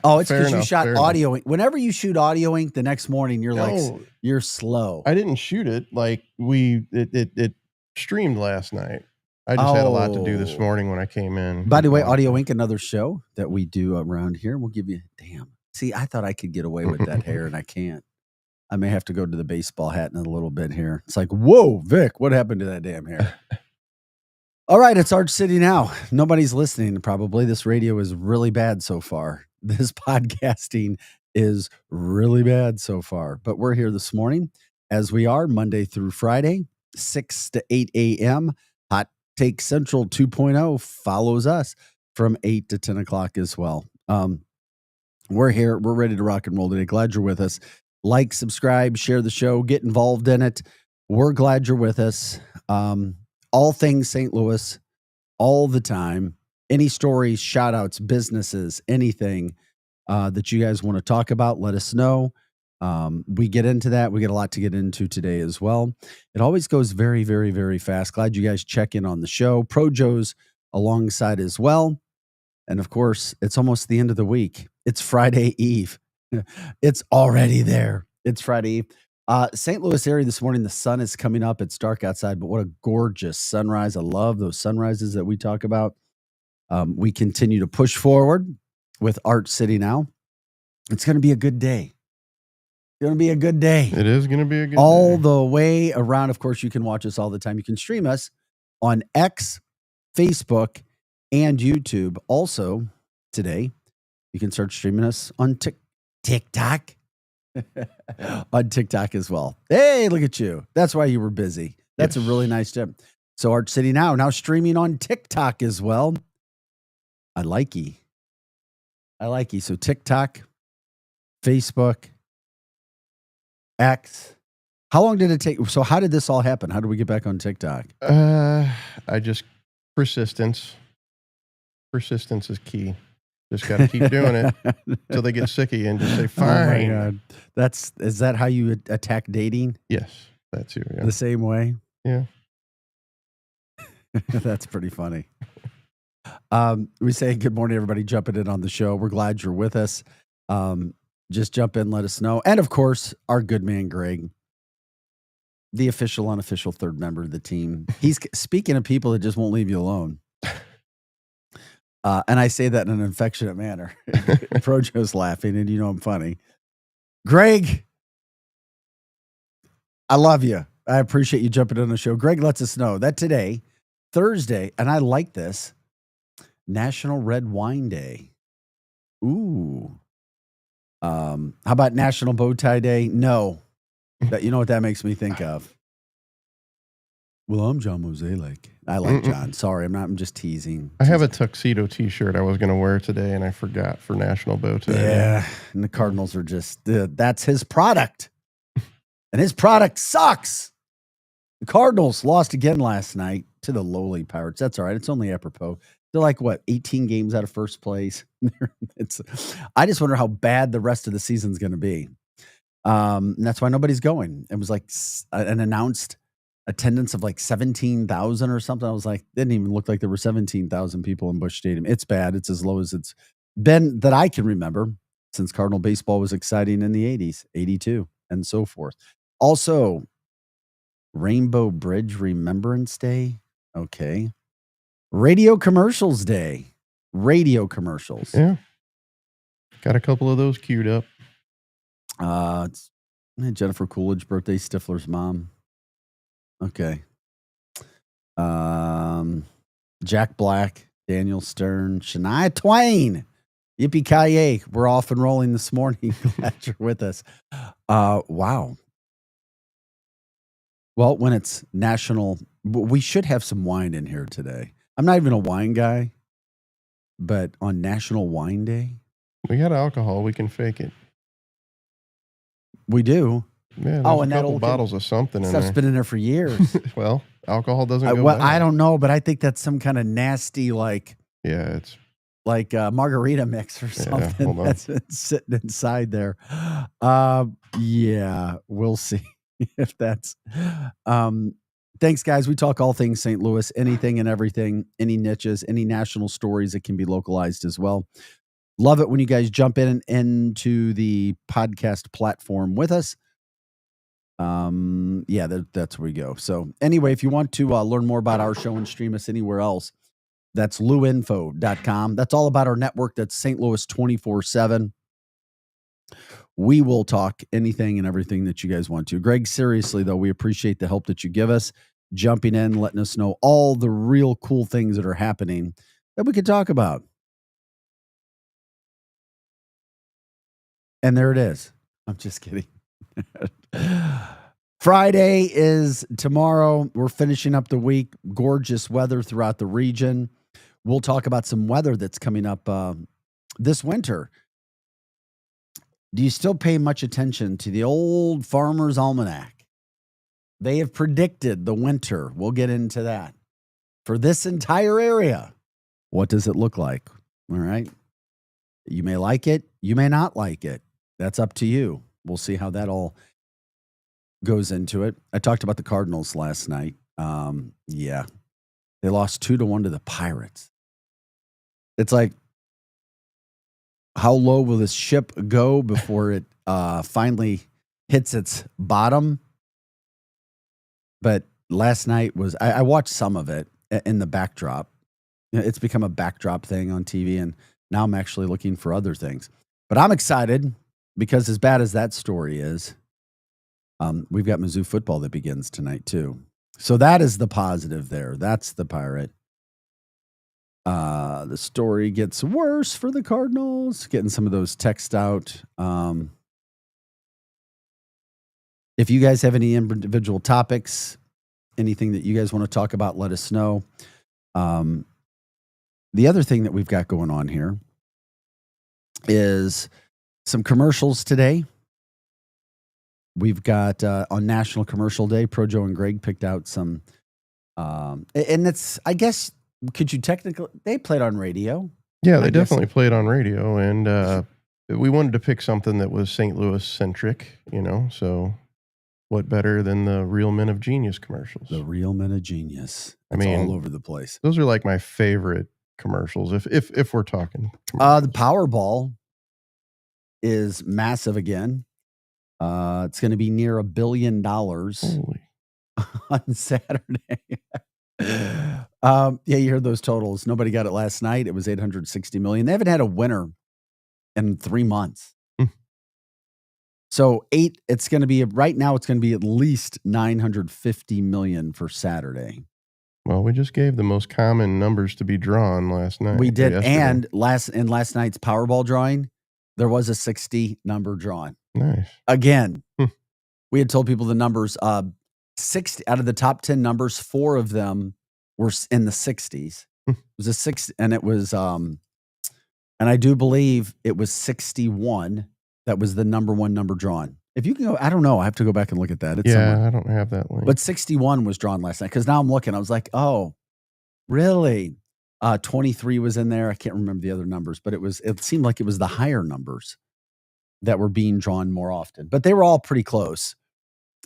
Oh, it's Fair because you enough, shot fair enough. audio ink. Whenever you shoot audio ink, the next morning you're like, No, you're slow. I didn't shoot it. Like it streamed last night. I just had a lot to do this Oh. morning when I came in. By the way, with Audio Monica. Ink, another show that we do around here. We'll give you, damn. See, I thought I could get away with that hair, and I can't. I may have to go to the baseball hat in a little bit here. It's like, whoa, Vic, what happened to that damn hair? All right, it's Arch City now. Nobody's listening, probably. This radio is really bad so far. This podcasting is really bad so far. But we're here this morning, as we are, Monday through Friday, 6 to 8 a.m. Hot Take Central 2.0 follows us from 8 to 10 o'clock as well. We're here. We're ready to rock and roll today. Glad you're with us. Like, subscribe, share the show, get involved in it. We're glad you're with us. All things St. Louis, all the time. Any stories, shout outs, businesses, anything that you guys want to talk about, let us know. We get into that. We get a lot to get into today as well. It always goes very, very, very fast. Glad you guys check in on the show. Pro Joe's alongside as well. And of course, it's almost the end of the week. It's Friday Eve. It's already there. It's Friday Eve. St. Louis area this morning, the sun is coming up. It's dark outside, but what a gorgeous sunrise. I love those sunrises that we talk about. We continue to push forward with Arch City now. It's going to be a good day. It's going to be a good day. It is going to be a good all day. the way around. Of course, you can watch us all the time. You can stream us on X, Facebook, and YouTube. Also, today, you can start streaming us on TikTok. On TikTok as well. Hey, look at you. That's why you were busy. That's Yes. a really nice tip. So Arch City now streaming on TikTok as well. I like ye. So TikTok, Facebook, X. How long did it take? So how did this all happen? How did we get back on TikTok? Persistence. Persistence is key. Just got to keep doing it until they get sick of you and just say, fine. Oh my God. Is that how you attack dating? Yes, that's you. Yeah. The same way? Yeah. That's pretty funny. We say good morning, everybody jumping in on the show. We're glad you're with us. Just jump in, let us know. And of course, our good man, Greg, the official, unofficial third member of the team. He's speaking of people that just won't leave you alone. And I say that in an affectionate manner. Projo's laughing, and you know I'm funny. Greg, I love you. I appreciate you jumping on the show. Greg lets us know that today, Thursday, and I like this, National Red Wine Day. Ooh. How about National Bow Tie Day? No. You know what that makes me think of? Well, I'm John Mosaic. I like John. Sorry, I'm just teasing. I have a tuxedo T-shirt I was going to wear today, and I forgot for National Bow Tie. Yeah, and the Cardinals are just, that's his product. And his product sucks. The Cardinals lost again last night to the lowly Pirates. That's all right. It's only apropos. They're like, 18 games out of first place? I just wonder how bad the rest of the season's going to be. And that's why nobody's going. It was like an announced attendance of like 17,000 or something. I was like, didn't even look like there were 17,000 people in Busch Stadium. It's bad. It's as low as it's been that I can remember since Cardinal baseball was exciting in the 80s, 82, and so forth. Also, Rainbow Bridge Remembrance Day. Okay. Radio Commercials Day. Radio commercials. Yeah. Got a couple of those queued up. It's Jennifer Coolidge birthday, Stifler's mom. Okay. Jack Black, Daniel Stern, Shania Twain. Yippee-ki-yay. We're off and rolling this morning. Glad you're with us. Wow. Well, when it's national, we should have some wine in here today. I'm not even a wine guy, but on National Wine Day, We got alcohol. We can fake it. we do. Yeah, there's and a that couple old bottles of something in Stuff's there. been in there for years. Well, alcohol doesn't go Well, bad. I don't know, but I think that's some kind of nasty, like Yeah, margarita mix or something hold on. that's sitting inside there. Yeah, we'll see if that's. Thanks, guys. We talk all things St. Louis, anything and everything, any niches, any national stories that can be localized as well. Love it when you guys jump into the podcast platform with us. Yeah, that's where we go. So anyway, if you want to learn more about our show and stream us anywhere else, that's luinfo.com. That's all about our network. That's St. Louis 24/7. We will talk anything and everything that you guys want to. Greg, seriously, though, we appreciate the help that you give us, jumping in, letting us know all the real cool things that are happening that we could talk about. And there it is. I'm just kidding. Friday is tomorrow. We're finishing up the week. Gorgeous weather throughout the region. We'll talk about some weather that's coming up this winter. Do you still pay much attention to the old Farmer's Almanac? They have predicted the winter. We'll get into that. For this entire area, what does it look like? All right. You may like it. You may not like it. That's up to you. We'll see how that all goes into it. I talked about the Cardinals last night. Yeah. They lost 2-1 to the Pirates. It's like, how low will this ship go before it finally hits its bottom? But last night was, I watched some of it in the backdrop. It's become a backdrop thing on TV, and now I'm actually looking for other things. But I'm excited because as bad as that story is, we've got Mizzou football that begins tonight too. So that is the positive there. That's the Pirate. The story gets worse for the Cardinals, getting some of those texts out. If you guys have any individual topics, anything that you guys want to talk about, let us know. The other thing that we've got going on here is some commercials today. We've got on National Commercial Day, Projo and Greg picked out some, and it's, I guess, could you technically, they played on radio. Yeah, they definitely played on radio, and we wanted to pick something that was St. Louis centric, so what better than the Real Men of Genius commercials? The Real Men of Genius. It's all over the place. Those are like my favorite commercials, if we're talking. The Powerball is massive again. It's going to be near $1 billion Holy. on Saturday. Yeah, you heard those totals. Nobody got it last night. It was $860 million. They haven't had a winner in 3 months. So it's going to be, right now, it's going to be at least $950 million for Saturday. Well, we just gave the most common numbers to be drawn last night. We did. And last night's Powerball drawing, there was a 60 number drawn. Nice. Again, we had told people the numbers, 60 out of the top 10 numbers, 4 of them were in the 60s. It was a 6, and it was, and I do believe it was 61. That was the number one number drawn. If you can go, I don't know. I have to go back and look at that. It's somewhere. I don't have that link. But 61 was drawn last night, because now I'm looking. I was like, oh, really? 23 was in there. I can't remember the other numbers, but it seemed like it was the higher numbers that were being drawn more often. But they were all pretty close.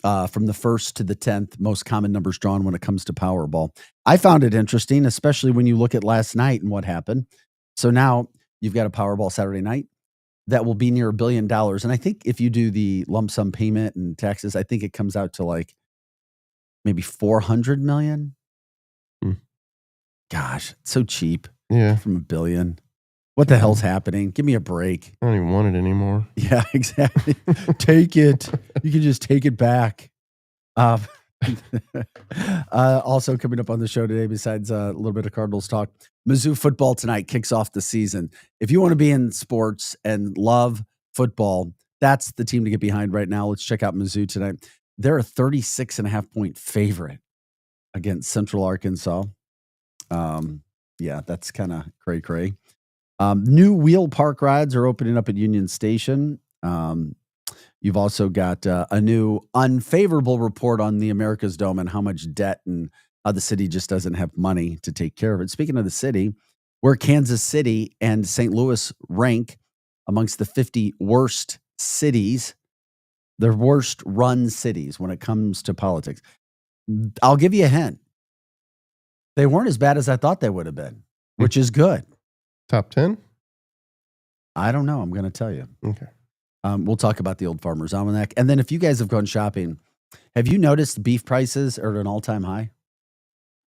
From the 1st to the 10th, most common numbers drawn when it comes to Powerball. I found it interesting, especially when you look at last night and what happened. So now you've got a Powerball Saturday night that will be near $1 billion. And I think if you do the lump sum payment and taxes, I think it comes out to like maybe $400 million. Gosh, it's so cheap. Yeah. From $1 billion. What the hell's happening? Give me a break. I don't even want it anymore. Yeah, exactly. Take it. You can just take it back. Also coming up on the show today, besides a little bit of Cardinals talk, Mizzou football tonight kicks off the season. If you want to be in sports and love football, that's the team to get behind right now. Let's check out Mizzou tonight. They're a 36.5-point favorite against Central Arkansas. Yeah, that's kind of cray-cray. New wheel park rides are opening up at Union Station. You've also got a new unfavorable report on the America's Dome and how much debt and how the city just doesn't have money to take care of it. Speaking of the city, where Kansas City and St. Louis rank amongst the 50 worst cities, the worst run cities when it comes to politics. I'll give you a hint. They weren't as bad as I thought they would have been, which is good. Top 10? I don't know. I'm going to tell you. Okay. We'll talk about the Old Farmer's Almanac. And then if you guys have gone shopping, have you noticed beef prices are at an all-time high?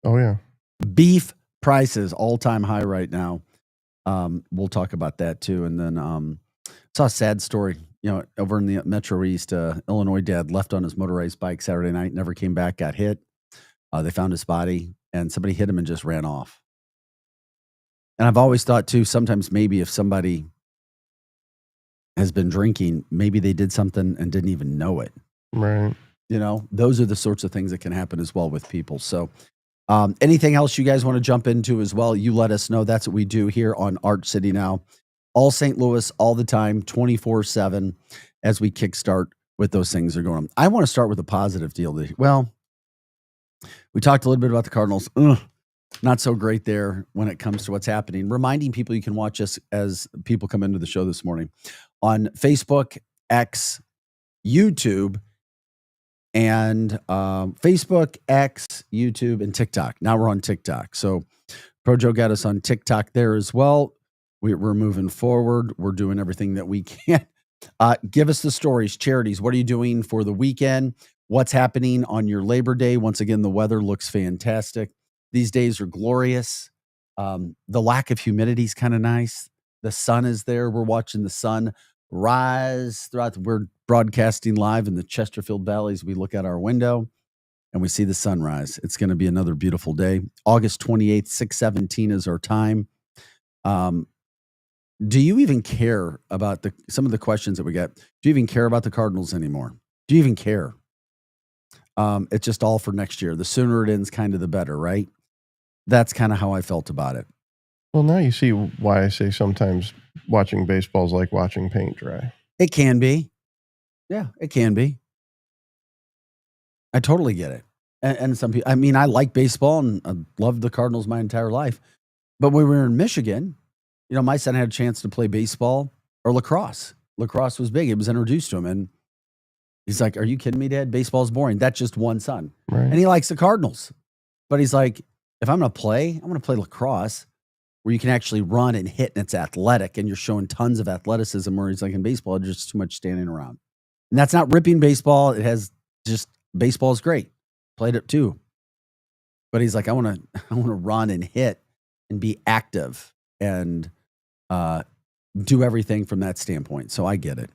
Oh, yeah. Beef prices, all-time high right now. We'll talk about that too. And then saw a sad story, over in the Metro East, Illinois dad left on his motorized bike Saturday night, never came back, got hit. They found his body and somebody hit him and just ran off. And I've always thought too, sometimes maybe if somebody has been drinking, maybe they did something and didn't even know it. Right. Those are the sorts of things that can happen as well with people. So anything else you guys want to jump into as well, you let us know. That's what we do here on Arch City Now. All St. Louis, all the time, 24/7, as we kickstart with those things that are going on. I want to start with a positive deal. Well, we talked a little bit about the Cardinals. Not so great there when it comes to what's happening. Reminding people you can watch us as people come into the show this morning on Facebook, X, YouTube, and Facebook, X, YouTube, and TikTok. Now we're on TikTok. So Projo got us on TikTok there as well. We're moving forward. We're doing everything that we can. Give us the stories, charities. What are you doing for the weekend? What's happening on your Labor Day? Once again, the weather looks fantastic. These days are glorious. The lack of humidity is kind of nice. The sun is there. We're watching the sun rise throughout. We're broadcasting live in the Chesterfield Valleys. We look out our window and we see the sunrise. It's going to be another beautiful day. August 28th, 6:17 is our time. Do you even care about some of the questions that we get? Do you even care about the Cardinals anymore? Do you even care? It's just all for next year. The sooner it ends, kind of the better, right? That's kind of how I felt about it. Well, now you see why I say sometimes watching baseball is like watching paint dry. It can be. Yeah, it can be. I totally get it. And some people, I like baseball and I loved the Cardinals my entire life. But when we were in Michigan, my son had a chance to play baseball or lacrosse. Lacrosse was big. It was introduced to him. And he's like, "Are you kidding me, Dad? Baseball's boring." That's just one son. Right. And he likes the Cardinals. But he's like, if I'm going to play, I'm going to play lacrosse where you can actually run and hit and it's athletic and you're showing tons of athleticism, where he's like, in baseball, there's just too much standing around. And that's not ripping baseball. It has just, baseball is great. Played it too. But he's like, I want to run and hit and be active and do everything from that standpoint. So I get it.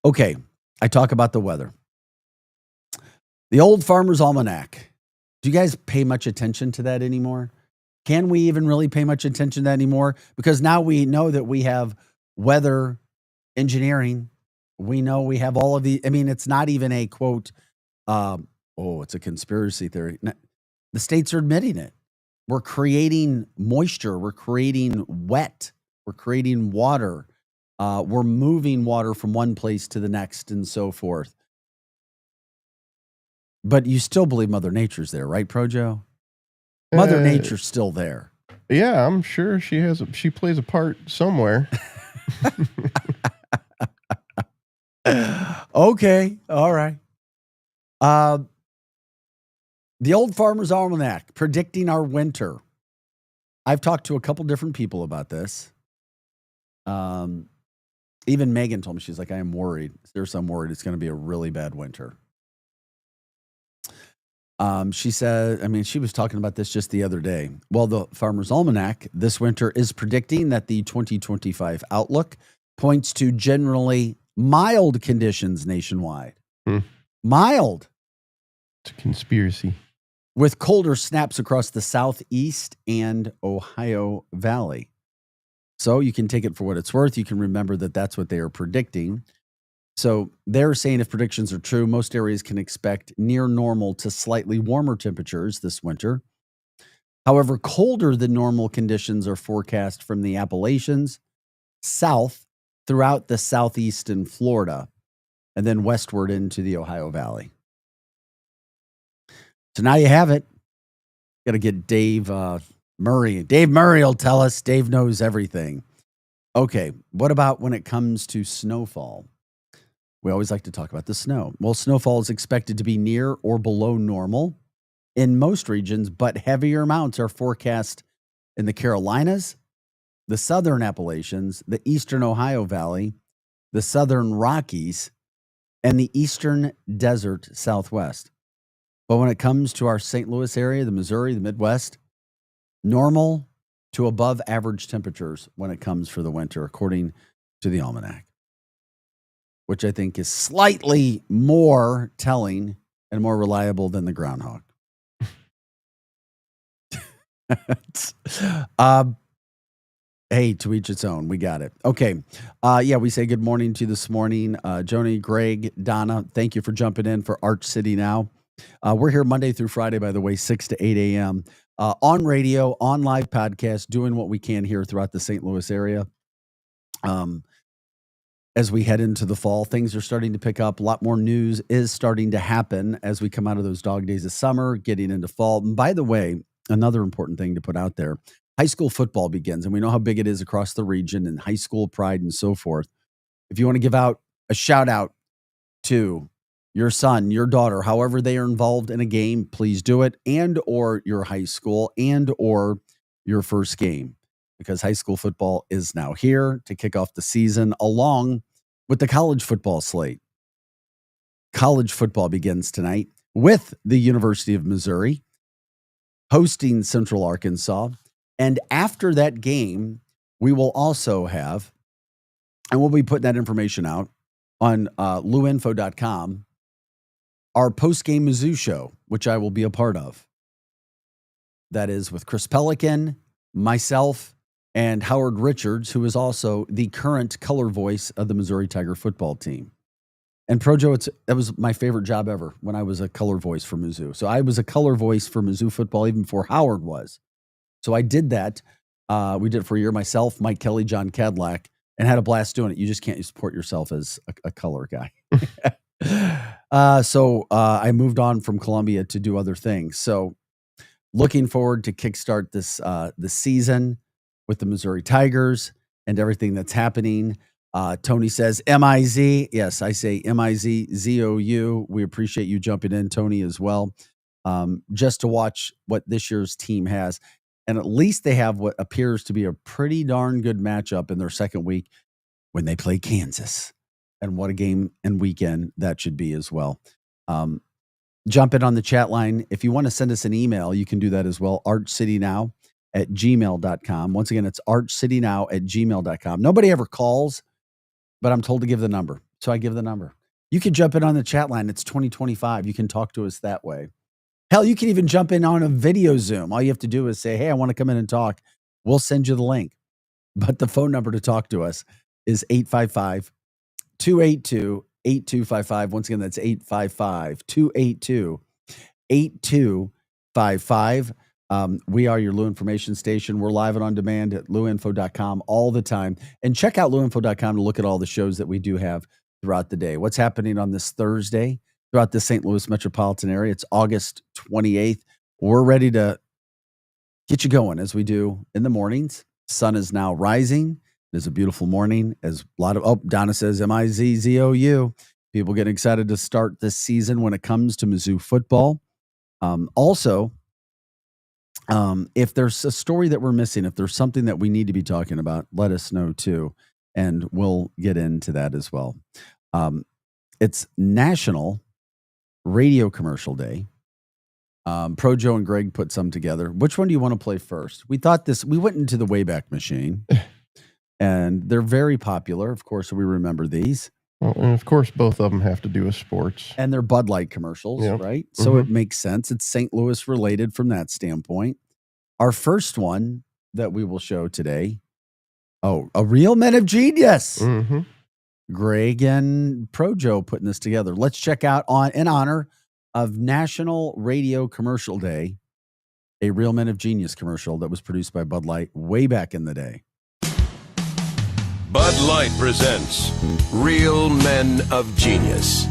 Okay. I talk about the weather. The Old Farmer's Almanac. Do you guys pay much attention to that anymore? Can we even really pay much attention to that anymore? Because now we know that we have weather engineering. We know we have all of the, it's not even a quote, it's a conspiracy theory. The states are admitting it. We're creating moisture. We're creating wet. We're creating water. We're moving water from one place to the next and so forth. But you still believe Mother Nature's there, right, Projo? Mother Nature's still there. Yeah, I'm sure she plays a part somewhere. Okay, all right. The Old Farmer's Almanac, predicting our winter. I've talked to a couple different people about this. Even Megan told me, she's like, I am worried. Seriously, I'm worried it's going to be a really bad winter. She said, she was talking about this just the other day. Well, the Farmer's Almanac this winter is predicting that the 2025 outlook points to generally mild conditions nationwide. Mild. It's a conspiracy. With colder snaps across the Southeast and Ohio Valley. So you can take it for what it's worth. You can remember that that's what they are predicting. So they're saying if predictions are true, most areas can expect near normal to slightly warmer temperatures this winter. However, colder than normal conditions are forecast from the Appalachians, south throughout the Southeast and Florida, and then westward into the Ohio Valley. So now you have it. Got to get Dave Murray. Dave Murray will tell us. Dave knows everything. Okay, what about when it comes to snowfall? We always like to talk about the snow. Well, snowfall is expected to be near or below normal in most regions, but heavier amounts are forecast in the Carolinas, the Southern Appalachians, the Eastern Ohio Valley, the Southern Rockies, and the Eastern Desert Southwest. But when it comes to our St. Louis area, the Missouri, the Midwest, normal to above average temperatures when it comes for the winter, according to the Almanac, which I think is slightly more telling and more reliable than the groundhog. Hey, to each its own. We got it. Okay. Yeah, we say good morning to you this morning. Joni, Greg, Donna, thank you for jumping in for Arch City Now. We're here Monday through Friday, by the way, 6 to 8 a.m. On radio, on live podcast, doing what we can here throughout the St. Louis area. As we head into the fall, things are starting to pick up. A lot more news is starting to happen as we come out of those dog days of summer, getting into fall. And by the way, another important thing to put out there, high school football begins, and we know how big it is across the region and high school pride and so forth. If you want to give out a shout out to your son, your daughter, however they are involved in a game, please do it, and or your high school and or your first game, because high school football is now here to kick off the season along with the college football slate. College football begins tonight with the University of Missouri hosting Central Arkansas. And after that game, we will also have, and we'll be putting that information out on luinfo.com, our post-game Mizzou show, which I will be a part of. That is with Chris Pelican, myself, and Howard Richards, who is also the current color voice of the Missouri Tiger football team. And Projo, that was my favorite job ever when I was a color voice for Mizzou. So I was a color voice for Mizzou football even before Howard was. So I did that. We did it for a year, myself, Mike Kelly, John Cadillac, and had a blast doing it. You just can't support yourself as a color guy. So I moved on from Columbia to do other things. So looking forward to kickstart this season with the Missouri Tigers and everything that's happening. Tony says M-I-Z. Yes, I say M-I-Z-Z-O-U. We appreciate you jumping in, Tony, as well, just to watch what this year's team has. And at least they have what appears to be a pretty darn good matchup in their second week when they play Kansas. And what a game and weekend that should be as well. Jump in on the chat line. If you want to send us an email, you can do that as well. archcitynow@gmail.com. Once again, it's archcitynow@gmail.com. Nobody ever calls, but I'm told to give the number. So I give the number. You can jump in on the chat line. It's 2025. You can talk to us that way. Hell, you can even jump in on a video Zoom. All you have to do is say, hey, I want to come in and talk. We'll send you the link. But the phone number to talk to us is 855-282-8255. Once again, that's 855-282-8255. We are your Lou Information Station. We're live and on demand at luinfo.com all the time. And check out luinfo.com to look at all the shows that we do have throughout the day. What's happening on this Thursday throughout the St. Louis metropolitan area? It's August 28th. We're ready to get you going as we do in the mornings. Sun is now rising. It is a beautiful morning. As a lot of, Donna says M-I-Z-Z-O-U. People get excited to start this season when it comes to Mizzou football. Also, if there's a story that we're missing, if there's something that we need to be talking about, let us know too, and we'll get into that as well. It's National Radio Commercial Day. Projo and Greg put some together. Which one do you want to play first? We went into the Wayback Machine, and they're very popular. Of course, we remember these. Well, and of course, both of them have to do with sports. And they're Bud Light commercials, right? So it makes sense. It's St. Louis related from that standpoint. Our first one that we will show today, A Real Men of Genius. Mm-hmm. Greg and Projo putting this together. Let's check out in honor of National Radio Commercial Day, a Real Men of Genius commercial that was produced by Bud Light way back in the day. Bud Light presents Real Men of Genius.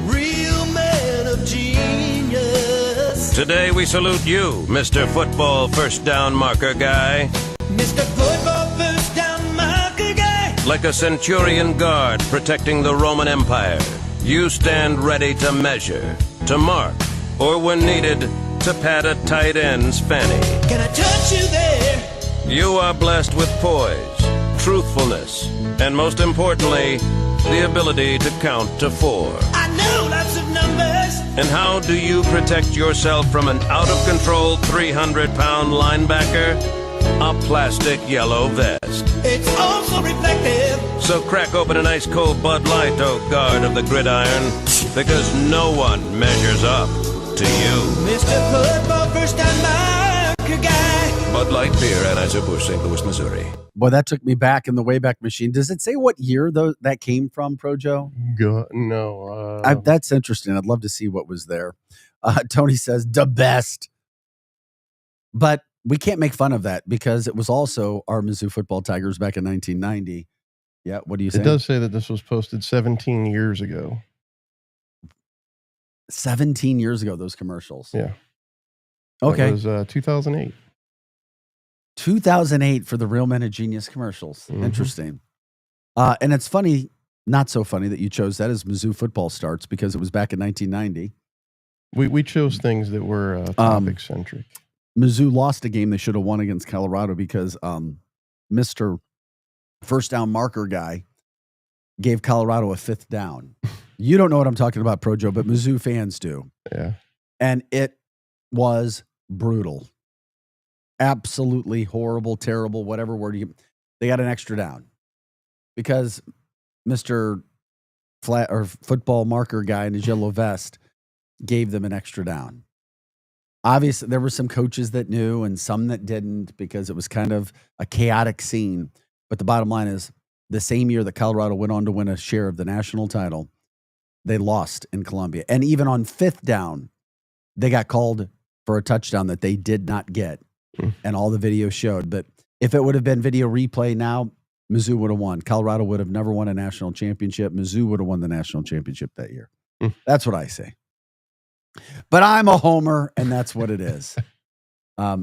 Real Men of Genius. Today we salute you, Mr. Football First Down Marker Guy. Mr. Football First Down Marker Guy. Like a centurion guard protecting the Roman Empire, you stand ready to measure, to mark, or when needed, to pat a tight end's fanny. Can I touch you there? You are blessed with poise, truthfulness, and most importantly, the ability to count to 4. I know lots of numbers. And how do you protect yourself from an out-of-control 300-pound linebacker? A plastic yellow vest. It's also reflective. So crack open an ice-cold Bud Light, oh guard of the gridiron, because no one measures up to you. Mr. Football first down marker guy. Bud Light Beer, Anheuser-Busch, St. Louis, Missouri. Boy, that took me back in the Wayback Machine. Does it say what year that came from, Projo? No. That's interesting. I'd love to see what was there. Tony says, the best. But we can't make fun of that because it was also our Mizzou football Tigers back in 1990. Yeah, what do you say? It does say that this was posted 17 years ago. 17 years ago, those commercials. Yeah. Okay. It was 2008. 2008 for the Real Men of Genius commercials. Mhm. Interesting. And it's funny, not so funny that you chose that as Mizzou football starts because it was back in 1990. We chose things that were topic centric. Mizzou lost a game they should have won against Colorado because Mr. First Down Marker guy gave Colorado a 5th down. You don't know what I'm talking about, Projo, but Mizzou fans do. Yeah. And it was brutal. Absolutely horrible, terrible, whatever word you. They got an extra down because Mr. Flat or football marker guy in his yellow vest gave them an extra down. Obviously, there were some coaches that knew and some that didn't because it was kind of a chaotic scene. But the bottom line is the same year that Colorado went on to win a share of the national title, they lost in Columbia. And even on 5th down, they got called for a touchdown that they did not get. And all the video showed. But if it would have been video replay now, Mizzou would have won. Colorado would have never won a national championship. Mizzou would have won the national championship that year. That's what I say. But I'm a homer, and that's what it is.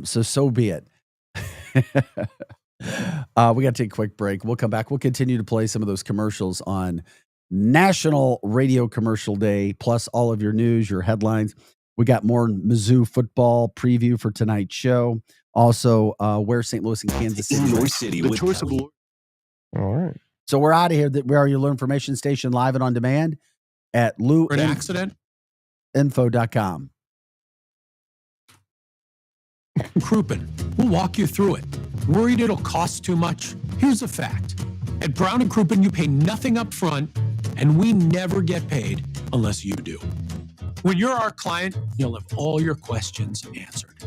So be it. We got to take a quick break. We'll come back. We'll continue to play some of those commercials on National Radio Commercial Day, plus all of your news, your headlines. We got more Mizzou football preview for tonight's show. Also, where St. Louis and Kansas City. In your city, the choice of All right. So we're out of here. We are your Learn Information Station live and on demand at accident. LouInfo.com. Crouppen. We'll walk you through it. Worried it'll cost too much? Here's a fact. At Brown & Crouppen, you pay nothing up front, and we never get paid unless you do. When you're our client, you'll have all your questions answered.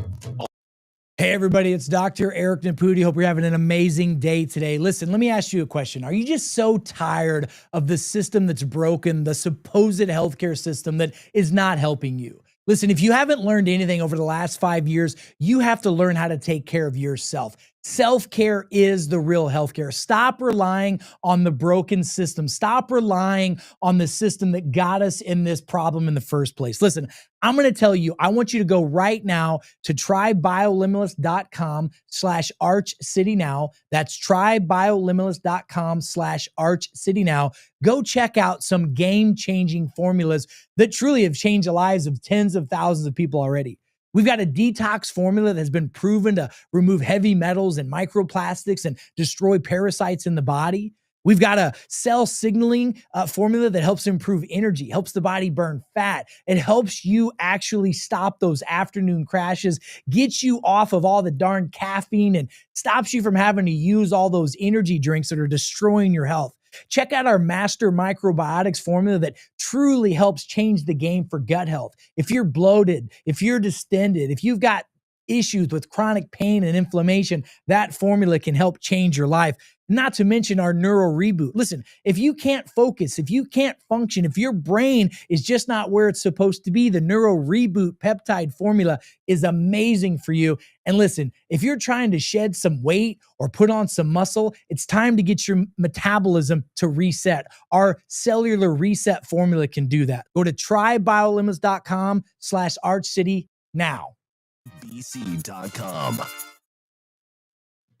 Hey, everybody, it's Dr. Eric Naputi. Hope you're having an amazing day today. Listen, let me ask you a question. Are you just so tired of the system that's broken, the supposed healthcare system that is not helping you? Listen, if you haven't learned anything over the last 5 years, you have to learn how to take care of yourself. Self-care is the real healthcare. Stop relying on the broken system. Stop relying on the system that got us in this problem in the first place. Listen, I'm going to tell you, I want you to go right now to trybiolimitless.com/ArchCityNow. That's trybiolimitless.com/ArchCityNow. Go check out some game-changing formulas that truly have changed the lives of tens of thousands of people already. We've got a detox formula that has been proven to remove heavy metals and microplastics and destroy parasites in the body. We've got a cell signaling formula that helps improve energy, helps the body burn fat. It helps you actually stop those afternoon crashes, gets you off of all the darn caffeine, and stops you from having to use all those energy drinks that are destroying your health. Check out our Master Microbiotics formula that truly helps change the game for gut health. If you're bloated, if you're distended, if you've got issues with chronic pain and inflammation, that formula can help change your life. Not to mention our Neuro Reboot. Listen, if you can't focus, if you can't function, if your brain is just not where it's supposed to be, the Neuro Reboot peptide formula is amazing for you. And listen, if you're trying to shed some weight or put on some muscle, it's time to get your metabolism to reset. Our cellular reset formula can do that. Go to trybiolimitless.com/ArchCity now. BC.com.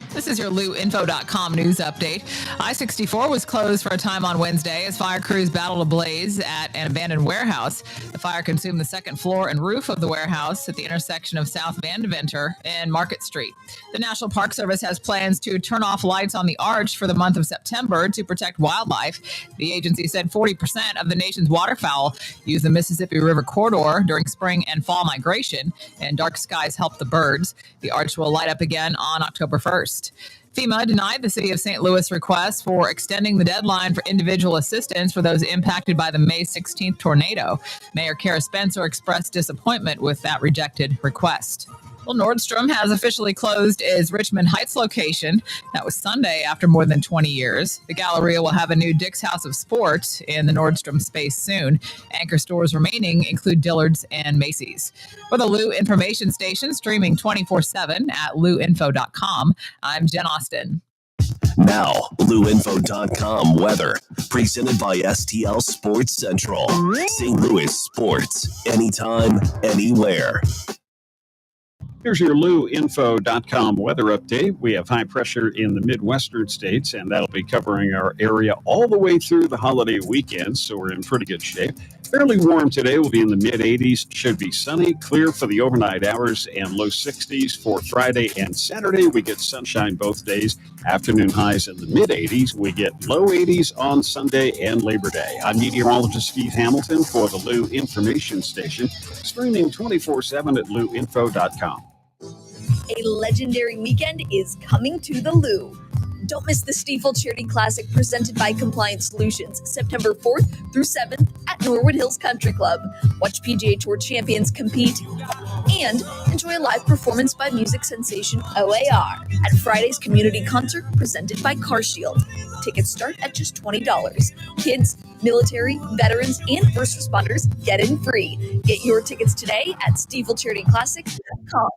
This is your LouInfo.com news update. I-64 was closed for a time on Wednesday as fire crews battled a blaze at an abandoned warehouse. The fire consumed the second floor and roof of the warehouse at the intersection of South Vandeventer and Market Street. The National Park Service has plans to turn off lights on the arch for the month of September to protect wildlife. The agency said 40% of the nation's waterfowl use the Mississippi River corridor during spring and fall migration, and dark skies help the birds. The arch will light up again on October 1st. FEMA denied the city of St. Louis request for extending the deadline for individual assistance for those impacted by the May 16th tornado. Mayor Kara Spencer expressed disappointment with that rejected request. Well, Nordstrom has officially closed its Richmond Heights location. That was Sunday after more than 20 years. The Galleria will have a new Dick's House of Sport in the Nordstrom space soon. Anchor stores remaining include Dillard's and Macy's. For the Lou Information Station, streaming 24/7 at louinfo.com, I'm Jen Austin. Now, LouInfo.com weather, presented by STL Sports Central. St. Louis sports, anytime, anywhere. Here's your LouInfo.com weather update. We have high pressure in the Midwestern states, and that'll be covering our area all the way through the holiday weekend, so we're in pretty good shape. Fairly warm today. We'll be in the mid-80s. Should be sunny, clear for the overnight hours, and low 60s for Friday and Saturday. We get sunshine both days. Afternoon highs in the mid-80s. We get low 80s on Sunday and Labor Day. I'm meteorologist Steve Hamilton for the Lou Information Station, streaming 24/7 at LouInfo.com. A legendary weekend is coming to the Lou. Don't miss the Stiefel Charity Classic presented by Compliance Solutions, September 4th through 7th at Norwood Hills Country Club. Watch PGA Tour champions compete and enjoy a live performance by music sensation OAR at Friday's community concert presented by CarShield. Tickets start at just $20. Kids, military, veterans, and first responders get in free. Get your tickets today at StiefelCharityClassic.com.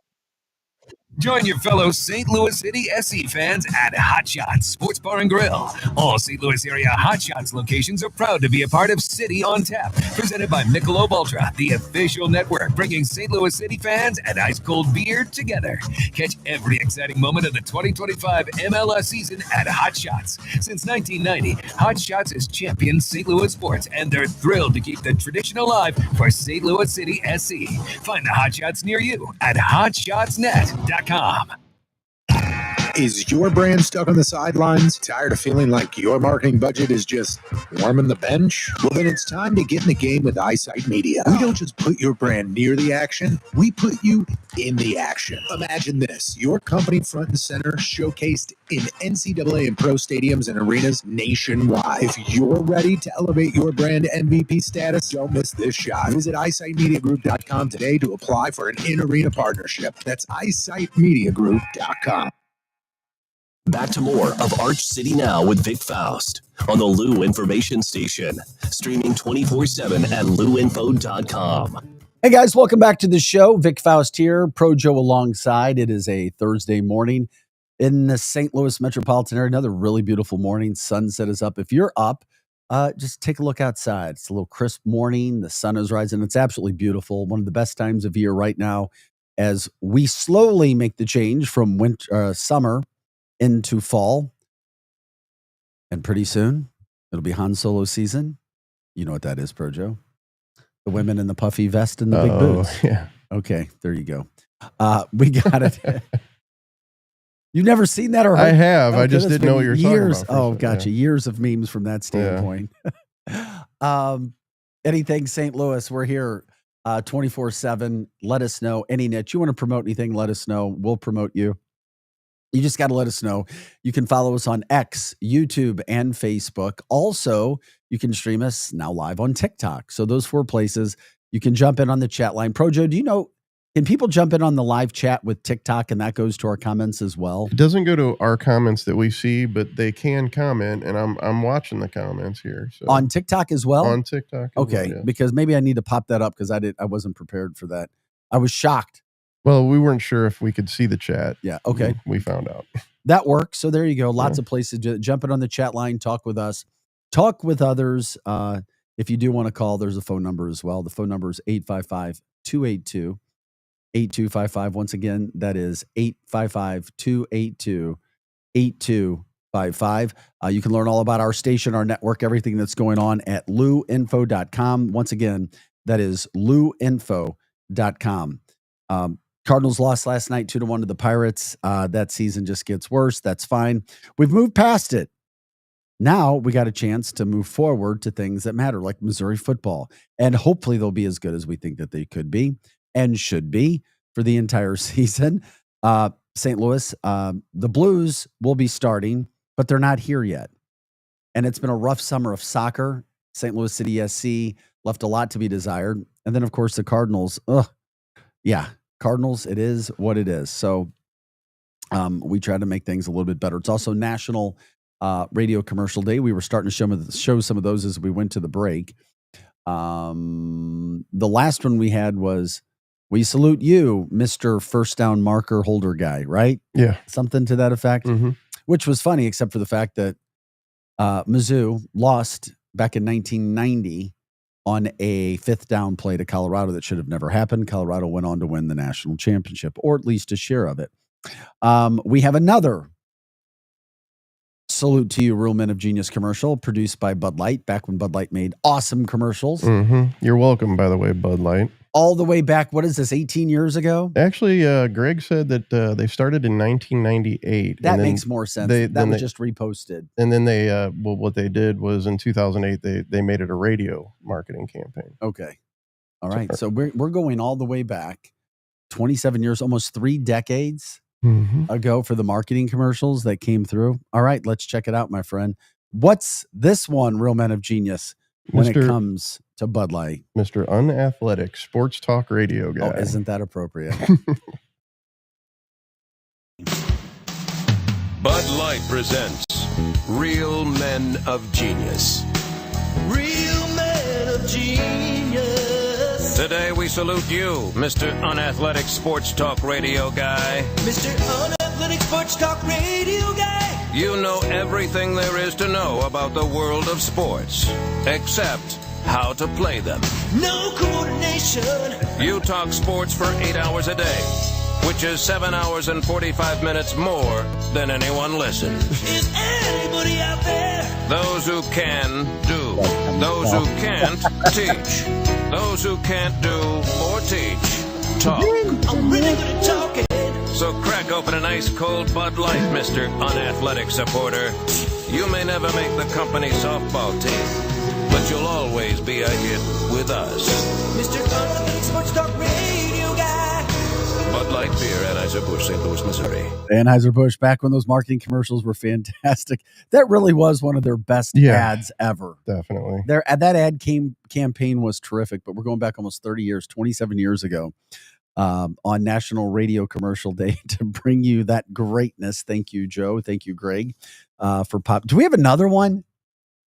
Join your fellow St. Louis City SC fans at Hot Shots Sports Bar and Grill. All St. Louis area Hot Shots locations are proud to be a part of City on Tap, presented by Michelob Ultra, the official network bringing St. Louis City fans and ice-cold beer together. Catch every exciting moment of the 2025 MLS season at Hot Shots. Since 1990, Hot Shots has championed St. Louis sports, and they're thrilled to keep the tradition alive for St. Louis City SC. Find the Hot Shots near you at hotshotsnet.com. Is your brand stuck on the sidelines? Tired of feeling like your marketing budget is just warming the bench? Well, then it's time to get in the game with EyeSight Media. We don't just put your brand near the action, we put you in the action. Imagine this, your company front and center showcased in NCAA and pro stadiums and arenas nationwide. If you're ready to elevate your brand to MVP status, don't miss this shot. Visit EyeSightMediaGroup.com today to apply for an in-arena partnership. That's EyeSightMediaGroup.com. Back to more of Arch City Now with Vic Faust on the Lou Information Station, streaming 24/7 at LouInfo.com. Hey guys, welcome back to the show. Vic Faust here, Pro Joe alongside. It is a Thursday morning in the St. Louis metropolitan area. Another really beautiful morning. Sunset is up. If you're up, just take a look outside. It's a little crisp morning. The sun is rising. It's absolutely beautiful. One of the best times of year right now as we slowly make the change from winter, summer into fall. And pretty soon, it'll be Han Solo season. You know what that is, Pro Joe? The women in the puffy vest and the big boots. Yeah. Okay, there you go. We got it. You've never seen that or heard? I have. Okay, I just that's didn't know what been you were talking years. about. Oh, gotcha. Yeah. Years of memes from that standpoint. Anything St. Louis, we're here 24/7. Let us know. Any niche. You want to promote anything, let us know. We'll promote you. You just got to let us know. You can follow us on X, YouTube, and Facebook. Also, you can stream us now live on TikTok. So those 4 places, you can jump in on the chat line. Pro Joe, do you know, can people jump in on the live chat with TikTok and that goes to our comments as well? It doesn't go to our comments that we see, but they can comment, and I'm watching the comments here. So. On TikTok as well? On TikTok. Okay, well, yeah. because maybe I need to pop that up because I wasn't prepared for that. I was shocked. Well, we weren't sure if we could see the chat. Yeah, okay. We found out. That works. So there you go. Lots of places to jump in on the chat line, talk with us, talk with others. If you do want to call, there's a phone number as well. The phone number is 855-282-8255. Once again, that is 855-282-8255. 8255. You can learn all about our station, our network, everything that's going on at luinfo.com. Once again, that is luinfo.com. Cardinals lost last night 2-1 to the Pirates. That season just gets worse. That's fine. We've moved past it. Now we got a chance to move forward to things that matter, like Missouri football. And hopefully they'll be as good as we think that they could be and should be for the entire season. St. Louis, the Blues will be starting, but they're not here yet. And it's been a rough summer of soccer. St. Louis City SC left a lot to be desired. And then, of course, the Cardinals. Cardinals, it is what it is. So we try to make things a little bit better. It's also National Radio Commercial Day. We were starting to show some of those as we went to the break. The last one we had was, we salute you, Mr. First Down Marker Holder guy, right? Yeah. Something to that effect, which was funny, except for the fact that Mizzou lost back in 1990 on a 5th down play to Colorado that should have never happened. Colorado went on to win the national championship, or at least a share of it. We have another salute to you, Real Men of Genius commercial produced by Bud Light, back when Bud Light made awesome commercials. You're welcome, by the way, Bud Light. All the way back, what is this, 18 years ago? Actually, Greg said that they started in 1998. That makes more sense. That was just reposted. And then they, what they did was in 2008, they made it a radio marketing campaign. Okay. All right. So we're going all the way back 27 years, almost 3 decades ago for the marketing commercials that came through. All right, let's check it out, my friend. What's this one, Real Men of Genius, when it comes to Bud Light? Mr. Unathletic Sports Talk Radio guy. Oh, isn't that appropriate? Bud Light presents Real Men of Genius. Real men of genius. Today we salute you, Mr. Unathletic Sports Talk Radio guy. Mr. Unathletic Sports Talk Radio guy. You know everything there is to know about the world of sports, except how to play them. No coordination. You talk sports for 8 hours a day, which is 7 hours and 45 minutes more than anyone listens. Is anybody out there? Those who can, do. Those who can't, teach. Those who can't do or teach, talk. I'm really good at talking. So crack open an ice cold Bud Light, Mr. Unathletic supporter. You may never make the company softball team, but you'll always be a hit with us. Mr. Unathletic Sports Talk Radio guy. Bud Light Beer, Anheuser-Busch, St. Louis, Missouri. Anheuser-Busch, back when those marketing commercials were fantastic. That really was one of their best ads ever. Definitely. That ad campaign was terrific, but we're going back almost 30 years, 27 years ago. On National Radio Commercial Day to bring you that greatness. Thank you, Joe. Thank you, Greg, for pop. Do we have another one?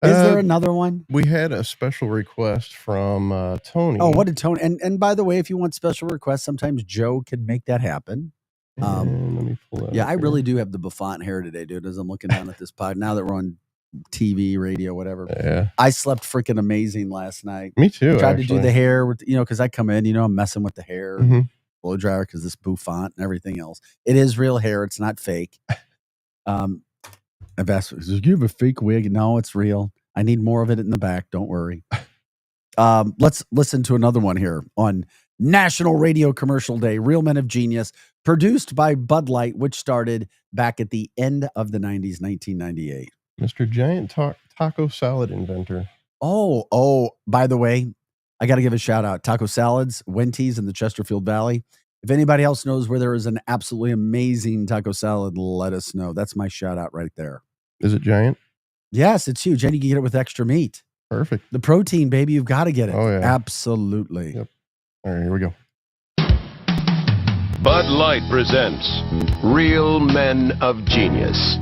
Is there another one? We had a special request from Tony. Oh, what did Tony? And by the way, if you want special requests, sometimes Joe can make that happen. Let me pull that up I here. really do have the Buffon hair today, dude, as I'm looking down at this pod. Now that we're on TV, radio, whatever. Yeah. I slept freaking amazing last night. Me too. I tried to do the hair with, because I come in, I'm messing with the hair. Mm-hmm. Blow dryer because this bouffant and everything else. It is real hair. It's not fake. I've asked, do you have a fake wig? No, it's real. I need more of it in the back. Don't worry. Let's listen to another one here on National Radio Commercial Day. Real Men of Genius, produced by Bud Light, which started back at the end of the 90s, 1998. Mr. Giant Taco Salad Inventor. Oh, by the way, I got to give a shout out. Taco Salads, Wenty's in the Chesterfield Valley. If anybody else knows where there is an absolutely amazing taco salad, let us know. That's my shout out right there. Is it giant? Yes, it's huge. And you can get it with extra meat. Perfect. The protein, baby, you've got to get it. Oh, yeah. Absolutely. Yep. All right, here we go. Bud Light presents Real Men of Genius.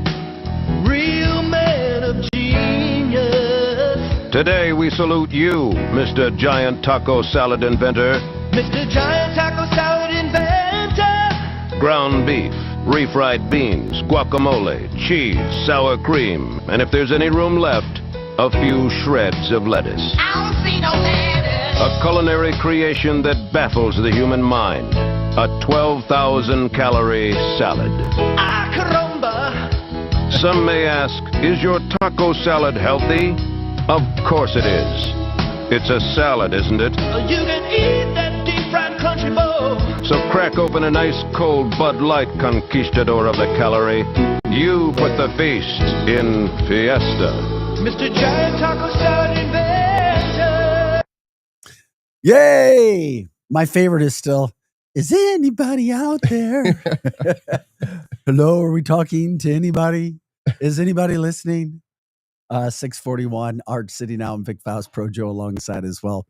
Real men of genius. Today we salute you, Mr. Giant Taco Salad Inventor. Mr. Giant Taco Salad Inventor. Ground beef, refried beans, guacamole, cheese, sour cream, and if there's any room left, a few shreds of lettuce. I don't see no lettuce. A culinary creation that baffles the human mind. A 12,000 calorie salad. Ah, caramba. Some may ask, is your taco salad healthy? Of course it is. It's a salad, isn't it? You can eat that deep fried country bowl. So crack open a nice cold Bud Light, conquistador of the calorie. You put the feast in Fiesta. Mr. Giant Taco Salad Inventor. Yay! My favorite is still, is anybody out there? Hello, are we talking to anybody? Is anybody listening? 641, Arch City Now, and Vic Faust, Pro Joe alongside as well.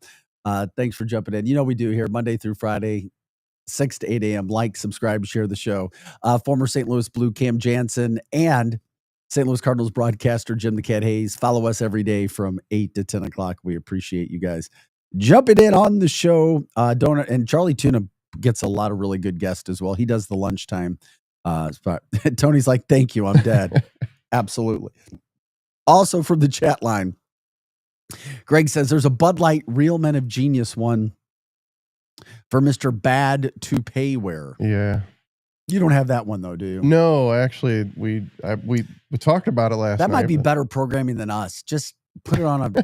Thanks for jumping in. You know we do here Monday through Friday, 6 to 8 a.m. Like, subscribe, share the show. Former St. Louis Blue Cam Jansen and St. Louis Cardinals broadcaster Jim the Cat Hayes. Follow us every day from 8 to 10 o'clock. We appreciate you guys jumping in on the show. Donut and Charlie Tuna gets a lot of really good guests as well. He does the lunchtime spot. Tony's like, thank you, I'm dead. Absolutely. Also from the chat line, Greg says there's a Bud Light Real Men of Genius one for Mr. Bad Toupee Wearer. Yeah. You don't have that one though, do you? No, actually, we talked about it last night. That might be better programming than us. Just put it on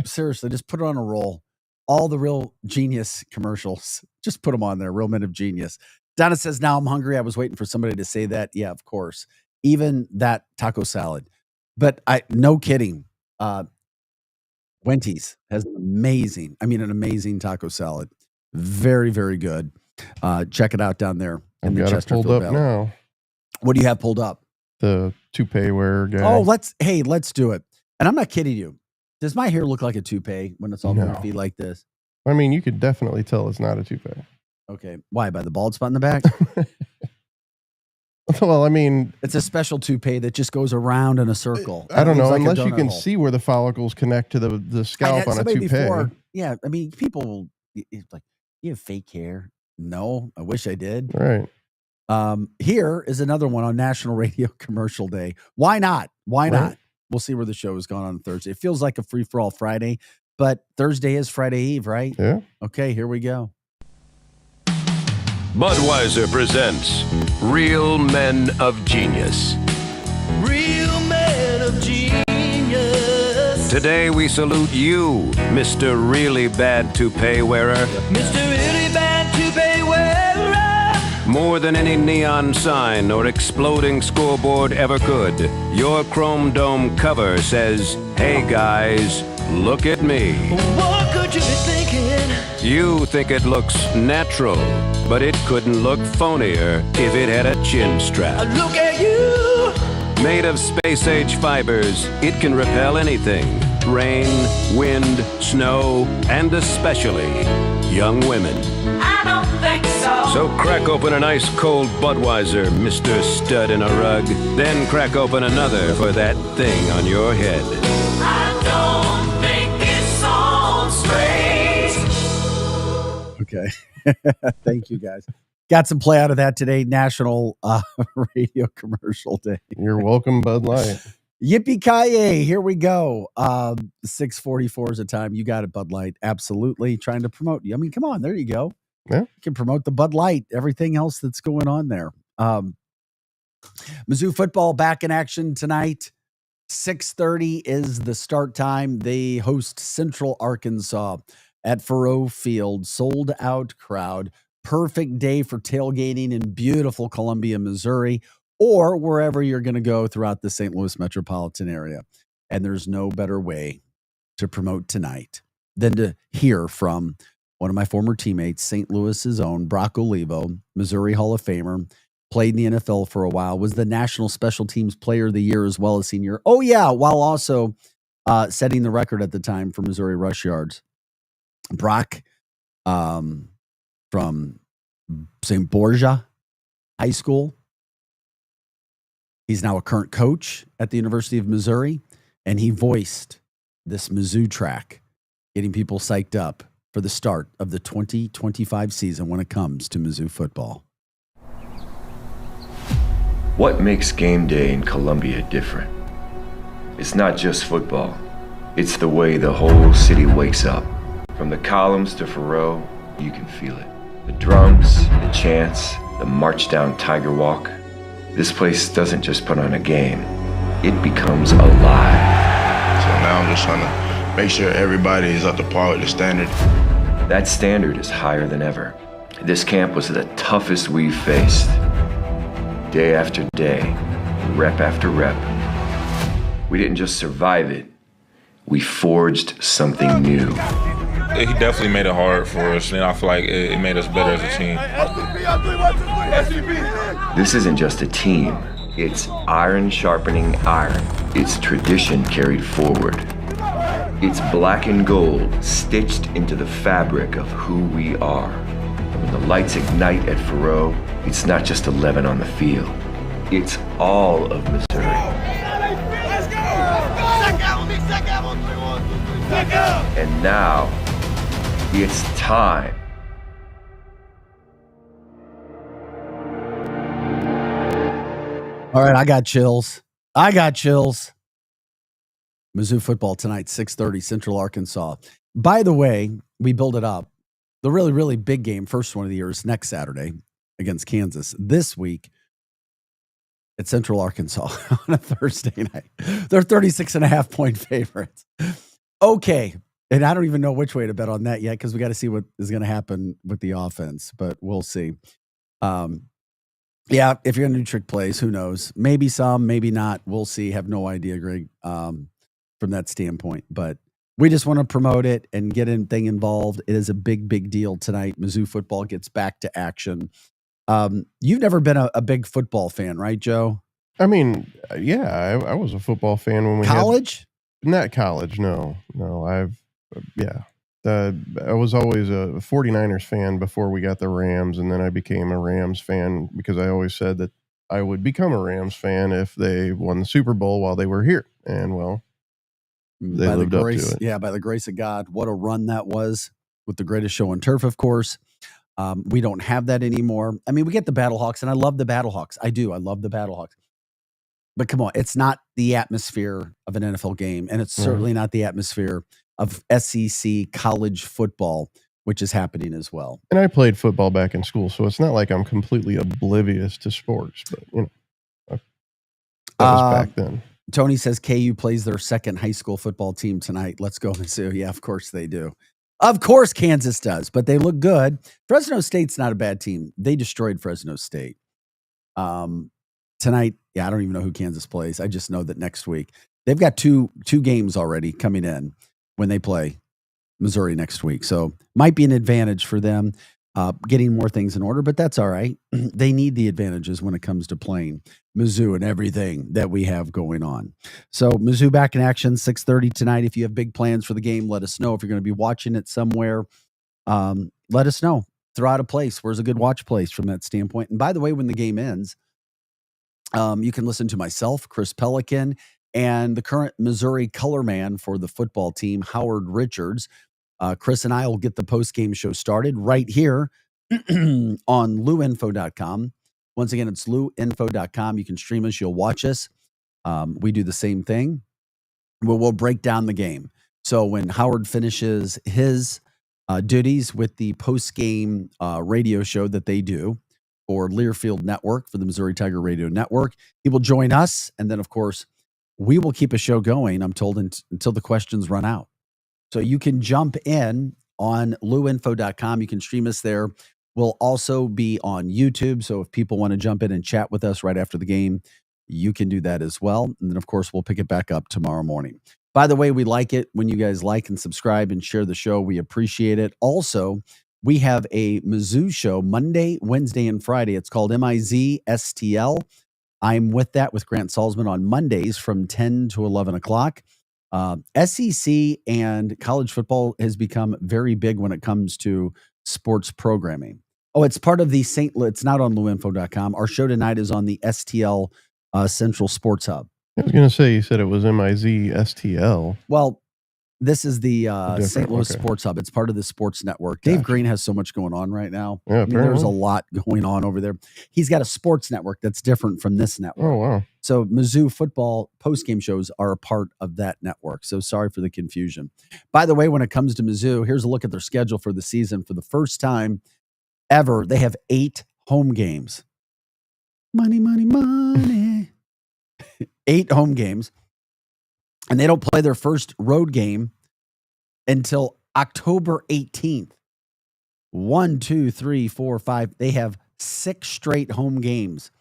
seriously, just put it on a roll. All the Real Genius commercials, just put them on there. Real Men of Genius. Donna says, now I'm hungry. I was waiting for somebody to say that. Yeah, of course. Even that taco salad. But no kidding. Wendy's has an amazing taco salad. Very, very good. Check it out down there in the Chesterfield pulled up Valley. now. What do you have pulled up? The toupee wearer guy. Oh, let's do it. And I'm not kidding you. Does my hair look like a toupee when it's all goofy like this? I mean, you could definitely tell it's not a toupee. Okay. Why? By the bald spot in the back? Well, I mean, it's a special toupee that just goes around in a circle. I don't know, like unless you can see where the follicles connect to the scalp on a toupee. Yeah, I mean, people like, you have fake hair. No, I wish I did. Right. Here is another one on National Radio Commercial Day. Why not? Why Right. not? We'll see where the show is going on Thursday. It feels like a free-for-all Friday, but Thursday is Friday Eve, right? Yeah. Okay, here we go. Budweiser presents Real Men of Genius. Real Men of Genius. Today we salute you, Mr. Really Bad Toupee Wearer. Mr. Really Bad Toupee Wearer. More than any neon sign or exploding scoreboard ever could, your chrome dome cover says, hey guys, look at me. What could you be thinking? You think it looks natural, but it couldn't look phonier if it had a chin strap. Look at you. Made of space-age fibers, it can repel anything. Rain, wind, snow, and especially young women. I don't think so. So crack open an ice cold Budweiser, Mr. Stud in a Rug. Then crack open another for that thing on your head. I don't think it's all straight. Okay. Thank you, guys. Got some play out of that today. National Radio Commercial Day. You're welcome, Bud Light. Yippee-ki-yay. Here we go. 6:44 is the time. You got it, Bud Light. Absolutely. Trying to promote you. I mean, come on. There you go. Yeah. You can promote the Bud Light, everything else that's going on there. Mizzou football back in action tonight. 6:30 is the start time. They host Central Arkansas at Faurot Field. Sold out crowd. Perfect day for tailgating in beautiful Columbia, Missouri, or wherever you're going to go throughout the St. Louis metropolitan area. And there's no better way to promote tonight than to hear from one of my former teammates, St. Louis's own Brock Olivo, Missouri Hall of Famer, played in the NFL for a while, was the National Special Teams Player of the Year as well as senior. Oh, yeah, while also setting the record at the time for Missouri rush yards. Brock from St. Borja High School. He's now a current coach at the University of Missouri, and he voiced this Mizzou track, getting people psyched up for the start of the 2025 season when it comes to Mizzou football. What makes game day in Columbia different? It's not just football. It's the way the whole city wakes up. From the columns to Faurot, you can feel it. The drums, the chants, the march down Tiger Walk. This place doesn't just put on a game. it becomes alive. So now I'm just trying to make sure everybody is up to par with the standard. That standard is higher than ever. This camp was the toughest we've faced. Day after day, rep after rep. We didn't just survive it, we forged something new. He definitely made it hard for us, and I feel like it made us better as a team. This isn't just a team, it's iron sharpening iron. It's tradition carried forward. It's black and gold stitched into the fabric of who we are. When the lights ignite at Faroe, it's not just 11 on the field. It's all of Missouri. And now, it's time. All right, I got chills. Mizzou football tonight, 6:30, Central Arkansas. By the way, we build it up. The really, really big game, first one of the year, is next Saturday against Kansas. This week, at Central Arkansas on a Thursday night. They're 36.5-point favorites. Okay. And I don't even know which way to bet on that yet because we got to see what is going to happen with the offense, but we'll see. Yeah, if you're going to do trick plays, who knows? Maybe some, maybe not. We'll see. Have no idea, Greg, from that standpoint. But we just want to promote it and get anything involved. It is a big, big deal tonight. Mizzou football gets back to action. You've never been a big football fan, right, Joe? I mean, yeah, I was a football fan when we college. Not college, no. I was always a 49ers fan before we got the Rams, and then I became a Rams fan because I always said that I would become a Rams fan if they won the Super Bowl while they were here. And well, they lived up to it. Yeah, by the grace of God, what a run that was with the greatest show on turf, of course. We don't have that anymore. I mean, we get the Battlehawks, and I love the Battlehawks. I do. I love the Battlehawks. But come on, it's not the atmosphere of an NFL game, and it's certainly not the atmosphere of SEC college football, which is happening as well. And I played football back in school, so it's not like I'm completely oblivious to sports, but that was back then. Tony says KU plays their second high school football team tonight. Let's go, Mizzou. Yeah, of course they do. Of course Kansas does, but they look good. Fresno State's not a bad team. They destroyed Fresno State. Tonight, I don't even know who Kansas plays. I just know that next week they've got two games already coming in when they play Missouri next week. So might be an advantage for them getting more things in order, but that's all right. They need the advantages when it comes to playing Mizzou and everything that we have going on. So Mizzou back in action, 6:30 tonight. If you have big plans for the game, let us know. If you're going to be watching it somewhere, let us know. Throw out a place. Where's a good watch place from that standpoint? And by the way, when the game ends, you can listen to myself, Chris Pelican, and the current Missouri color man for the football team, Howard Richards. Chris and I will get the post-game show started right here on luinfo.com. Once again, it's luinfo.com. You can stream us. You'll watch us. We do the same thing. We'll break down the game. So when Howard finishes his duties with the post-game radio show that they do for Learfield Network, for the Missouri Tiger Radio Network, he will join us. And then, of course, we will keep a show going, I'm told, until the questions run out. So you can jump in on luinfo.com. You can stream us there. We'll also be on YouTube. So if people want to jump in and chat with us right after the game, you can do that as well. And then, of course, we'll pick it back up tomorrow morning. By the way, we like it when you guys like and subscribe and share the show. We appreciate it. Also, we have a Mizzou show Monday, Wednesday, and Friday. It's called MIZ-STL. I'm with that with Grant Salzman on Mondays from 10 to 11 o'clock. SEC and college football has become very big when it comes to sports programming. Oh, it's part of the it's not on luinfo.com. Our show tonight is on the STL Central Sports Hub. I was going to say, you said it was MIZ-STL. Well, this is the St. Louis okay. Sports Hub. It's part of the sports network. Dave Green has so much going on right now. Yeah, I mean, there's a lot going on over there. He's got a sports network that's different from this network. Oh, wow. So Mizzou football post-game shows are a part of that network. So sorry for the confusion. By the way, when it comes to Mizzou, here's a look at their schedule for the season. For the first time ever, they have 8 home games. Money, money, money. 8 home games, and they don't play their first road game until October 18th. 1, 2, 3, 4, 5. They have 6 straight home games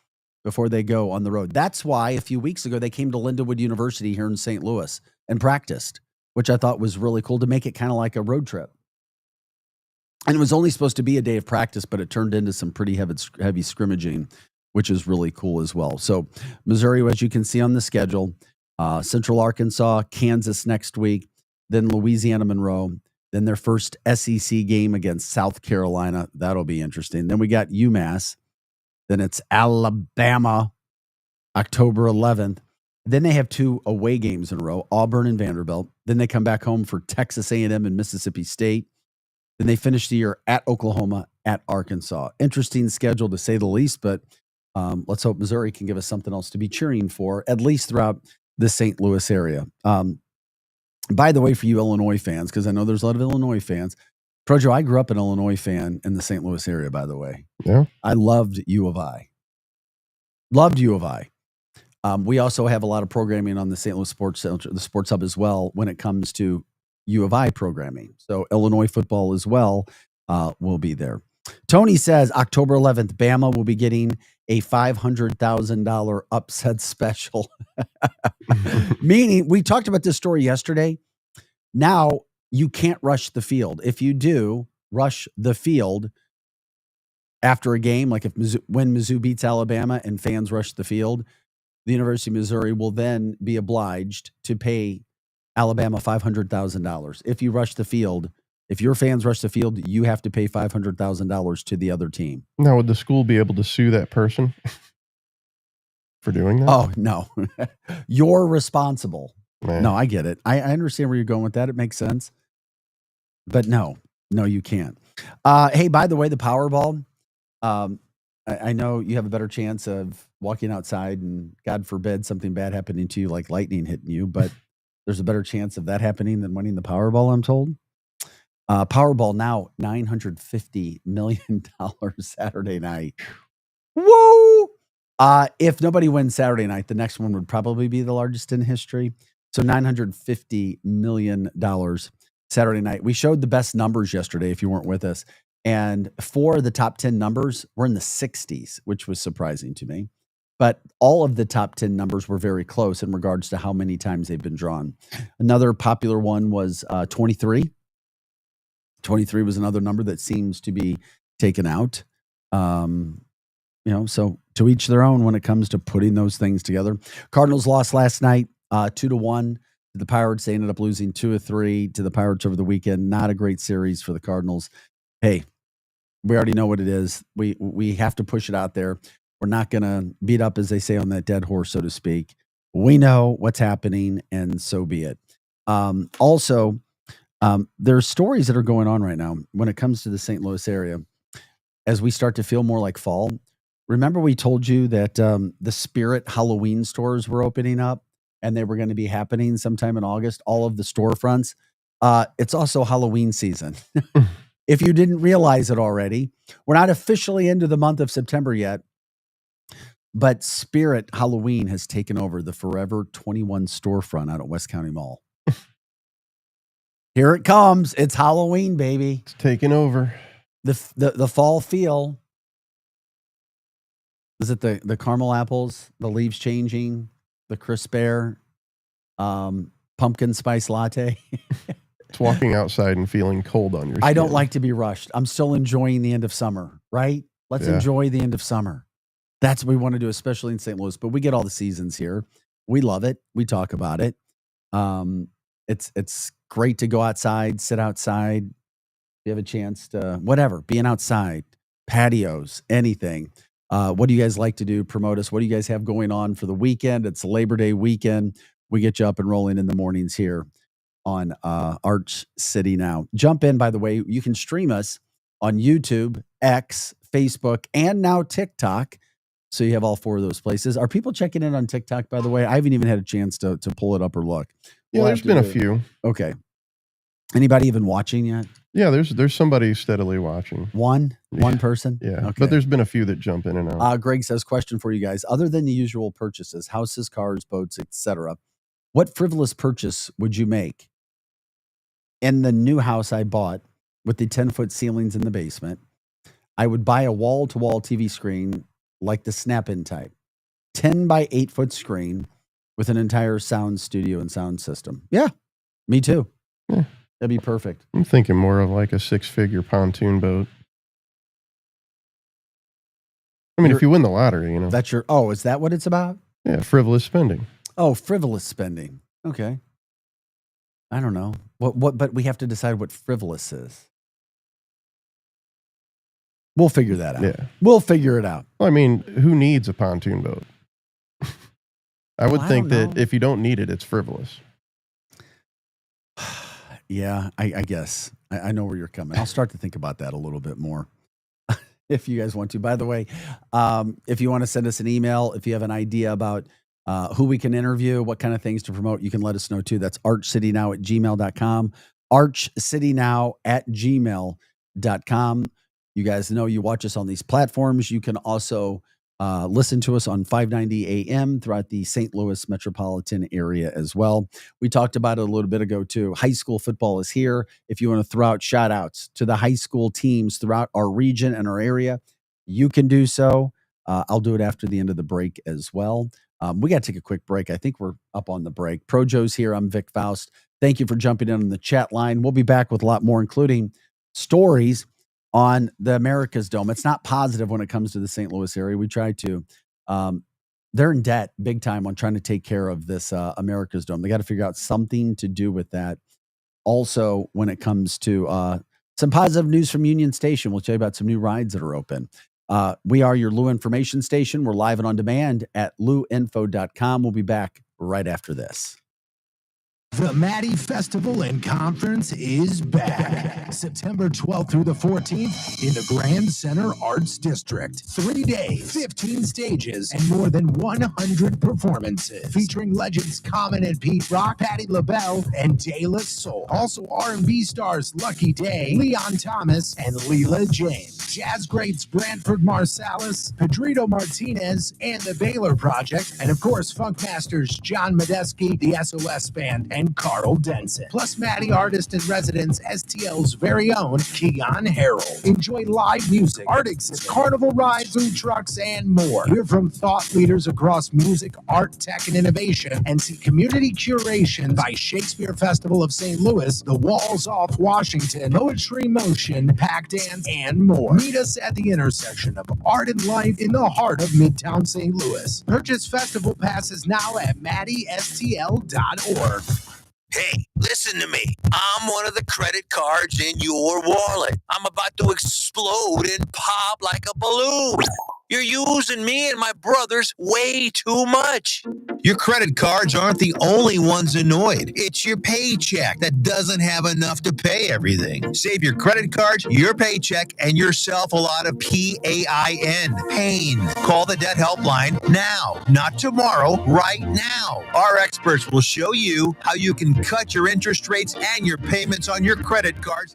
before they go on the road. That's why a few weeks ago they came to Lindenwood University here in St. Louis and practiced, which I thought was really cool to make it kind of like a road trip. And it was only supposed to be a day of practice, but it turned into some pretty heavy scrimmaging, which is really cool as well. So Missouri, as you can see on the schedule, Central Arkansas, Kansas next week, then Louisiana Monroe, then their first SEC game against South Carolina. That'll be interesting. Then we got UMass. Then it's Alabama, October 11th. Then they have 2 away games in a row, Auburn and Vanderbilt. Then they come back home for Texas A&M and Mississippi State. Then they finish the year at Oklahoma, at Arkansas. Interesting schedule to say the least, but let's hope Missouri can give us something else to be cheering for, at least throughout the St. Louis area. By the way, for you Illinois fans, because I know there's a lot of Illinois fans, Projo, I grew up an Illinois fan in the St. Louis area, by the way. Yeah. I loved U of I. Loved U of I. We also have a lot of programming on the St. Louis Sports Center, the Sports Hub as well, when it comes to U of I programming. So Illinois football as well will be there. Tony says October 11th, Bama will be getting a $500,000 upset special. Meaning, we talked about this story yesterday. Now you can't rush the field. If you do rush the field after a game, like when Mizzou beats Alabama and fans rush the field, the University of Missouri will then be obliged to pay Alabama $500,000. If you rush the field, if your fans rush the field, you have to pay $500,000 to the other team. Now, would the school be able to sue that person for doing that? Oh, no. You're responsible. Man. No, I get it. I understand where you're going with that. It makes sense. But no, you can't. Hey, by the way, the Powerball, I know you have a better chance of walking outside and, God forbid, something bad happening to you, like lightning hitting you, but there's a better chance of that happening than winning the Powerball, I'm told. Powerball now, $950 million Saturday night. Woo! If nobody wins Saturday night, the next one would probably be the largest in history. So $950 million Saturday night. We showed the best numbers yesterday, if you weren't with us. And 4 of the top 10 numbers were in the 60s, which was surprising to me. But all of the top 10 numbers were very close in regards to how many times they've been drawn. Another popular one was 23. 23 was another number that seems to be taken out. So to each their own when it comes to putting those things together. Cardinals lost last night 2-1 to the Pirates. They ended up losing 2 of 3 to the Pirates over the weekend. Not a great series for the Cardinals. Hey, we already know what it is. We have to push it out there. We're not going to beat up, as they say, on that dead horse, so to speak. We know what's happening, and so be it. Also, there's stories that are going on right now when it comes to the St. Louis area as we start to feel more like fall. Remember we told you that the Spirit Halloween stores were opening up and they were going to be happening sometime in August, all of the storefronts. It's also Halloween season. If you didn't realize it already, we're not officially into the month of September yet, but Spirit Halloween has taken over the Forever 21 storefront out at West County Mall. Here it comes. It's Halloween, baby. It's taking over. The fall feel. Is it the caramel apples, the leaves changing, the crisp air, pumpkin spice latte? It's walking outside and feeling cold on your skin. I don't like to be rushed. I'm still enjoying the end of summer, right? Let's enjoy the end of summer. That's what we want to do, especially in St. Louis. But we get all the seasons here. We love it. We talk about it. It's great to go outside, sit outside. You have a chance to whatever, being outside, patios, anything. What do you guys like to do? Promote us. What do you guys have going on for the weekend? It's Labor Day weekend. We get you up and rolling in the mornings here on Arch City Now. Jump in, by the way. You can stream us on YouTube, X, Facebook, and now TikTok. So you have all 4 of those places. Are people checking in on TikTok, by the way? I haven't even had a chance to pull it up or look. Yeah, there's been a few. Okay. Anybody even watching yet? Yeah, there's somebody steadily watching. One person? Yeah, Okay. but there's been a few that jump in and out. Greg says, question for you guys. Other than the usual purchases, houses, cars, boats, etc., what frivolous purchase would you make? In the new house I bought with the 10-foot ceilings in the basement, I would buy a wall-to-wall TV screen like the Snap-in type. 10 by 8-foot screen with an entire sound studio and sound system. Yeah, me too. Yeah. That'd be perfect. I'm thinking more of like a 6-figure pontoon boat. I mean, if you win the lottery, That's your, is that what it's about? Yeah, frivolous spending. Oh, frivolous spending. Okay. I don't know. But we have to decide what frivolous is. We'll figure that out. Yeah. We'll figure it out. Well, I mean, who needs a pontoon boat? I would I think don't that know. if you don't need it, it's frivolous. Yeah, I guess. I know where you're coming. I'll start to think about that a little bit more if you guys want to. By the way, if you want to send us an email, if you have an idea about who we can interview, what kind of things to promote, you can let us know too. That's archcitynow@gmail.com. archcitynow@gmail.com. You guys know you watch us on these platforms. You can also listen to us on 590 AM throughout the St. Louis metropolitan area as well. We talked about it a little bit ago too. High school football is here. If you want to throw out shout outs to the high school teams throughout our region and our area, you can do so. I'll do it after the end of the break as well. We got to take a quick break. I think we're up on the break. Pro Joe's here. I'm Vic Faust. Thank you for jumping in on the chat line. We'll be back with a lot more, including stories on the America's Dome. It's not positive when it comes to the St. Louis area. We try to. They're in debt big time on trying to take care of this America's Dome. They got to figure out something to do with that. Also, when it comes to some positive news from Union Station, we'll tell you about some new rides that are open. We are your Lou Information Station. We're live and on demand at louinfo.com. We'll be back right after this. The Maddie Festival and Conference is back. September 12th through the 14th in the Grand Center Arts District. 3 days, 15 stages, and more than 100 performances. Featuring legends Common and Pete Rock, Patti LaBelle, and De La Soul. Also R&B stars Lucky Day, Leon Thomas, and Leela James. Jazz greats Branford Marsalis, Pedrito Martinez, and the Baylor Project. And of course, funk masters John Medeski, the SOS Band, and Carl Denson. Plus Maddie artist in residence, STL's very own Keon Harold. Enjoy live music, art exhibits, carnival rides, food trucks, and more. Hear from thought leaders across music, art, tech, and innovation, and see community curation by Shakespeare Festival of St. Louis, The Walls Off Washington, Poetry Motion, Pack Dance, and more. Meet us at the intersection of art and life in the heart of Midtown St. Louis. Purchase festival passes now at MaddieSTL.org. Hey, listen to me. I'm one of the credit cards in your wallet. I'm about to explode and pop like a balloon. You're using me and my brothers way too much. Your credit cards aren't the only ones annoyed. It's your paycheck that doesn't have enough to pay everything. Save your credit cards, your paycheck, and yourself a lot of PAIN. Pain. Call the debt helpline now, not tomorrow, right now. Our experts will show you how you can cut your interest rates and your payments on your credit cards.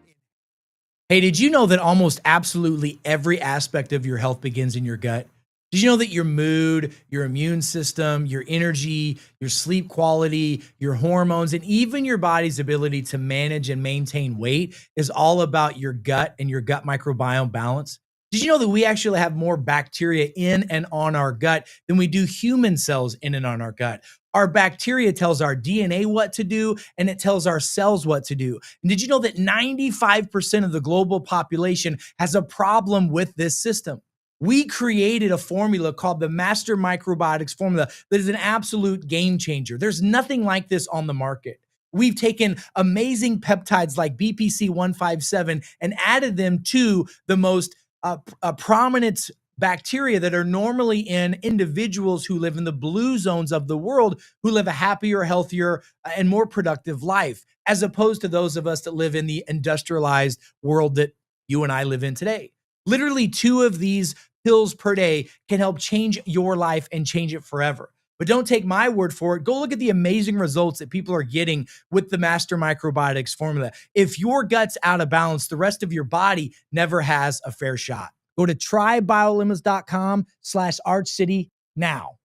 Hey, did you know that almost absolutely every aspect of your health begins in your gut? Did you know that your mood, your immune system, your energy, your sleep quality, your hormones, and even your body's ability to manage and maintain weight is all about your gut and your gut microbiome balance? Did you know that we actually have more bacteria in and on our gut than we do human cells in and on our gut? Our bacteria tells our DNA what to do, and it tells our cells what to do. And did you know that 95% of the global population has a problem with this system? We created a formula called the Master Microbiotics formula that is an absolute game changer. There's nothing like this on the market. We've taken amazing peptides like BPC 157 and added them to the most prominent bacteria that are normally in individuals who live in the blue zones of the world, who live a happier, healthier, and more productive life, as opposed to those of us that live in the industrialized world that you and I live in today. Literally 2 of these pills per day can help change your life and change it forever. But don't take my word for it. Go look at the amazing results that people are getting with the Master Microbiotics formula. If your gut's out of balance, the rest of your body never has a fair shot. Go to trybiolimits.com/ArchCity now.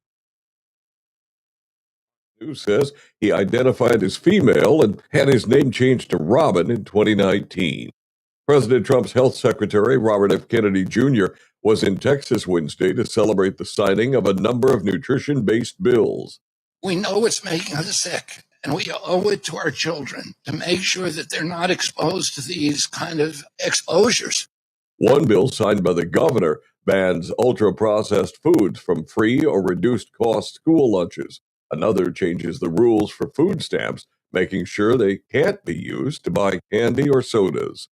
News says he identified as female and had his name changed to Robin in 2019. President Trump's health secretary, Robert F. Kennedy Jr., was in Texas Wednesday to celebrate the signing of a number of nutrition-based bills. We know it's making us sick, and we owe it to our children to make sure that they're not exposed to these kind of exposures. One bill signed by the governor bans ultra-processed foods from free or reduced-cost school lunches. Another changes the rules for food stamps, making sure they can't be used to buy candy or sodas.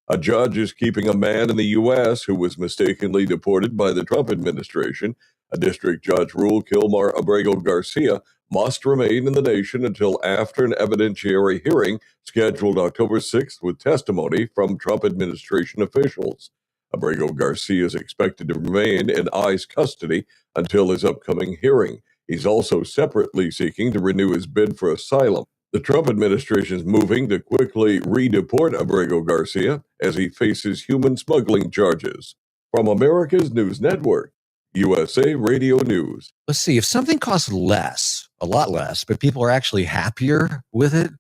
A judge is keeping a man in the U.S. who was mistakenly deported by the Trump administration. A district judge ruled Kilmar Abrego Garcia must remain in the nation until after an evidentiary hearing scheduled October 6th with testimony from Trump administration officials. Abrego Garcia is expected to remain in ICE custody until his upcoming hearing. He's also separately seeking to renew his bid for asylum. The Trump administration is moving to quickly redeport Abrego Garcia as he faces human smuggling charges. From America's News Network, USA Radio News. Let's see, if something costs less, a lot less, but people are actually happier with it,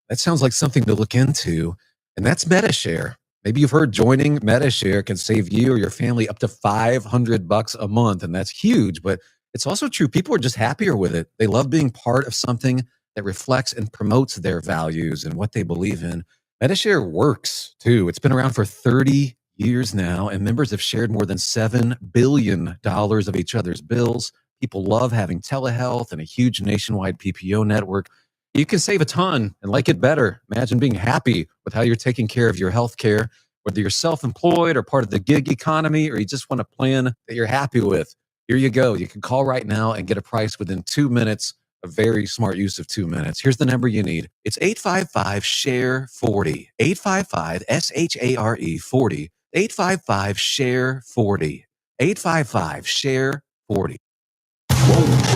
that sounds like something to look into, and that's MediShare. Maybe you've heard joining MediShare can save you or your family up to $500 a month, and that's huge, but it's also true. People are just happier with it. They love being part of something that reflects and promotes their values and what they believe in. MediShare works, too. It's been around for 30 years now, and members have shared more than $7 billion of each other's bills. People love having telehealth and a huge nationwide PPO network. You can save a ton and like it better. Imagine being happy with how you're taking care of your health care, whether you're self-employed or part of the gig economy, or you just want a plan that you're happy with. Here you go. You can call right now and get a price within 2 minutes. A very smart use of 2 minutes. Here's the number you need. It's 855-SHARE-40. 855-SHARE-40. 855-SHARE-40. 855-SHARE-40.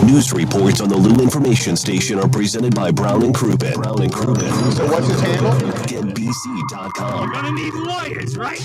News reports on the Lou Information Station are presented by Brown and Crouppen. Brown and Crouppen. So what's his handle? GetBC.com. You're gonna need lawyers, right?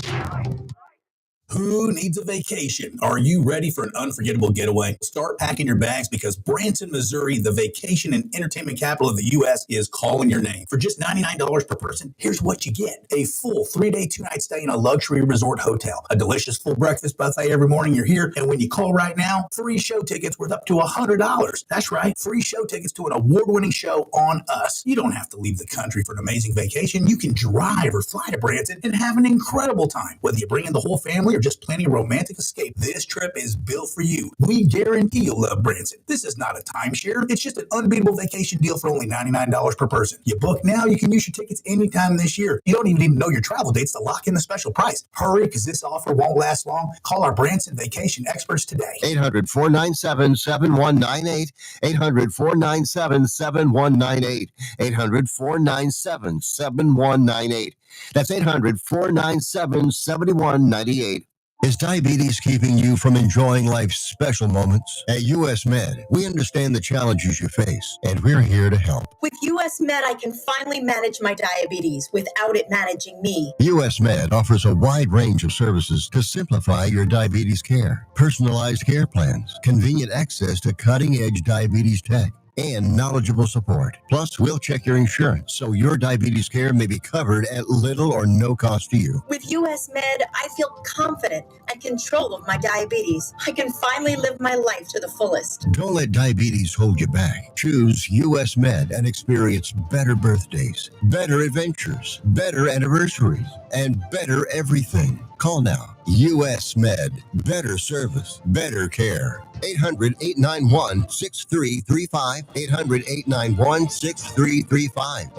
Who needs a vacation? Are you ready for an unforgettable getaway? Start packing your bags because Branson, Missouri, the vacation and entertainment capital of the U.S., is calling your name. For just $99 per person, here's what you get. A full 3-day, 2-night stay in a luxury resort hotel, a delicious full breakfast buffet every morning you're here, and when you call right now, free show tickets worth up to $100. That's right, free show tickets to an award-winning show on us. You don't have to leave the country for an amazing vacation. You can drive or fly to Branson and have an incredible time. Whether you bring in the whole family or just planning a romantic escape, this trip is built for you. We guarantee you'll love Branson. This is not a timeshare. It's just an unbeatable vacation deal for only $99 per person. You book now, you can use your tickets anytime this year. You don't even need to know your travel dates to lock in the special price. Hurry, because this offer won't last long. Call our Branson vacation experts today. 800-497-7198. 800-497-7198. 800-497-7198. That's 800-497-7198. Is diabetes keeping you from enjoying life's special moments? At US Med, we understand the challenges you face, and we're here to help. With US Med, I can finally manage my diabetes without it managing me. US Med offers a wide range of services to simplify your diabetes care. Personalized care plans, convenient access to cutting-edge diabetes tech, and knowledgeable support. Plus, we'll check your insurance so your diabetes care may be covered at little or no cost to you. With US Med, I feel confident and control of my diabetes. I can finally live my life to the fullest. Don't let diabetes hold you back. Choose US Med and experience better birthdays, better adventures, better anniversaries, and better everything. Call now. US Med. Better service, better care. 800-891-6335. 800-891-6335.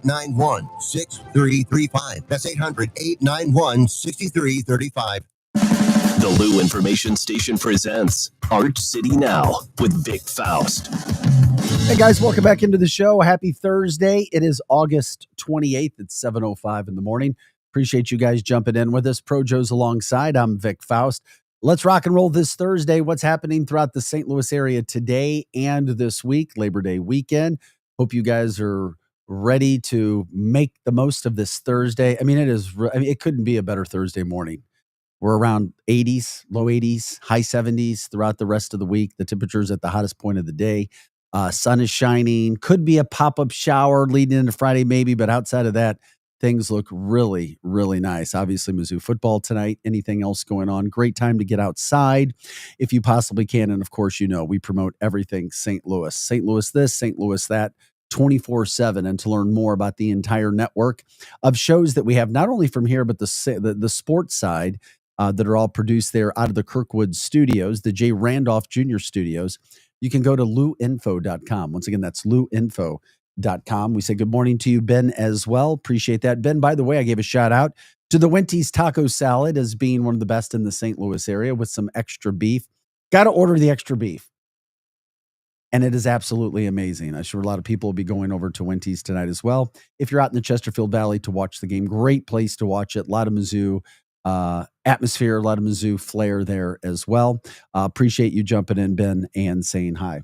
800-891-6335. That's 800-891-6335. The Lou Information Station presents Arch City Now with Vic Faust. Hey guys, welcome back into the show. Happy Thursday. It is August 28th. It's 7:05 in the morning. Appreciate you guys jumping in with us. Pro Joe's alongside. I'm Vic Faust. Let's rock and roll this Thursday. What's happening throughout the St. Louis area today and this week, Labor Day weekend. Hope you guys are ready to make the most of this Thursday. I mean, it couldn't be a better Thursday morning. We're around 80s, low 80s, high 70s throughout the rest of the week. The temperature's at the hottest point of the day. Sun is shining. Could be a pop-up shower leading into Friday maybe, but outside of that, things look really, really nice. Obviously, Mizzou football tonight. Anything else going on? Great time to get outside if you possibly can. And of course, we promote everything St. Louis. St. Louis this, St. Louis that, 24/7. And to learn more about the entire network of shows that we have, not only from here, but the sports side, that are all produced there out of the Kirkwood studios, the J. Randolph Jr. studios, you can go to luinfo.com. Once again, that's luinfo.com. We say good morning to you, Ben, as well. Appreciate that. Ben, by the way, I gave a shout out to the Winty's Taco Salad as being one of the best in the St. Louis area with some extra beef. Got to order the extra beef. And it is absolutely amazing. I'm sure a lot of people will be going over to Winty's tonight as well. If you're out in the Chesterfield Valley to watch the game, great place to watch it. A lot of Mizzou atmosphere, a lot of Mizzou flair there as well. Appreciate you jumping in, Ben, and saying hi.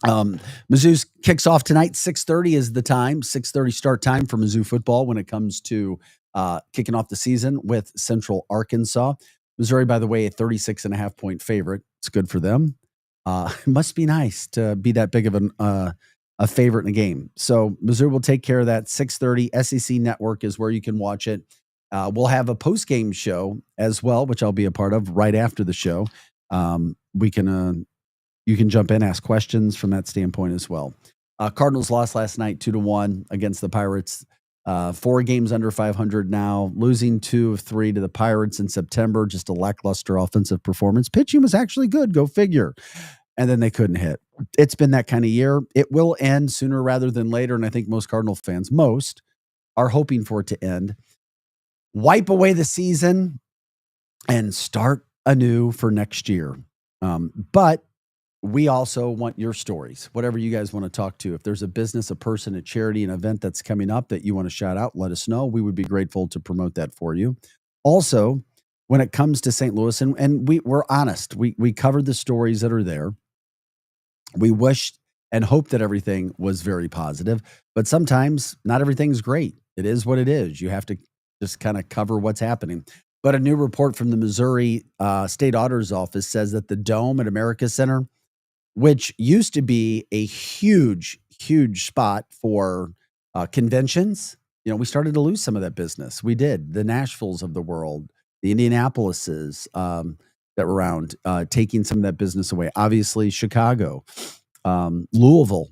Mizzou kicks off tonight. 6:30 is the time. 6:30 start time for Mizzou football when it comes to kicking off the season with Central Arkansas. Missouri, by the way, a 36.5 point favorite. It's good for them. It must be nice to be that big of a favorite in a game. So Mizzou will take care of that. 6:30 SEC Network is where you can watch it. We'll have a post-game show as well, which I'll be a part of right after the show. You can jump in, ask questions from that standpoint as well. Cardinals lost last night 2-1 against the Pirates. 4 games under 500 now, losing 2 of 3 to the Pirates in September. Just a lackluster offensive performance. Pitching was actually good, go figure. And then they couldn't hit. It's been that kind of year. It will end sooner rather than later, and I think most Cardinal fans, are hoping for it to end. Wipe away the season and start anew for next year. But we also want your stories, whatever you guys want to talk to. If there's a business, a person, a charity, an event that's coming up that you want to shout out, let us know. We would be grateful to promote that for you. Also, when it comes to St. Louis, and we're honest, we covered the stories that are there. We wished and hoped that everything was very positive, but sometimes not everything's great. It is what it is. You have to just kind of cover what's happening. But a new report from the Missouri State Auditor's Office says that the Dome at America Center, which used to be a huge, huge spot for conventions, we started to lose some of that business. We did. The Nashvilles of the world, the Indianapolises that were around, taking some of that business away. Obviously, Chicago, Louisville.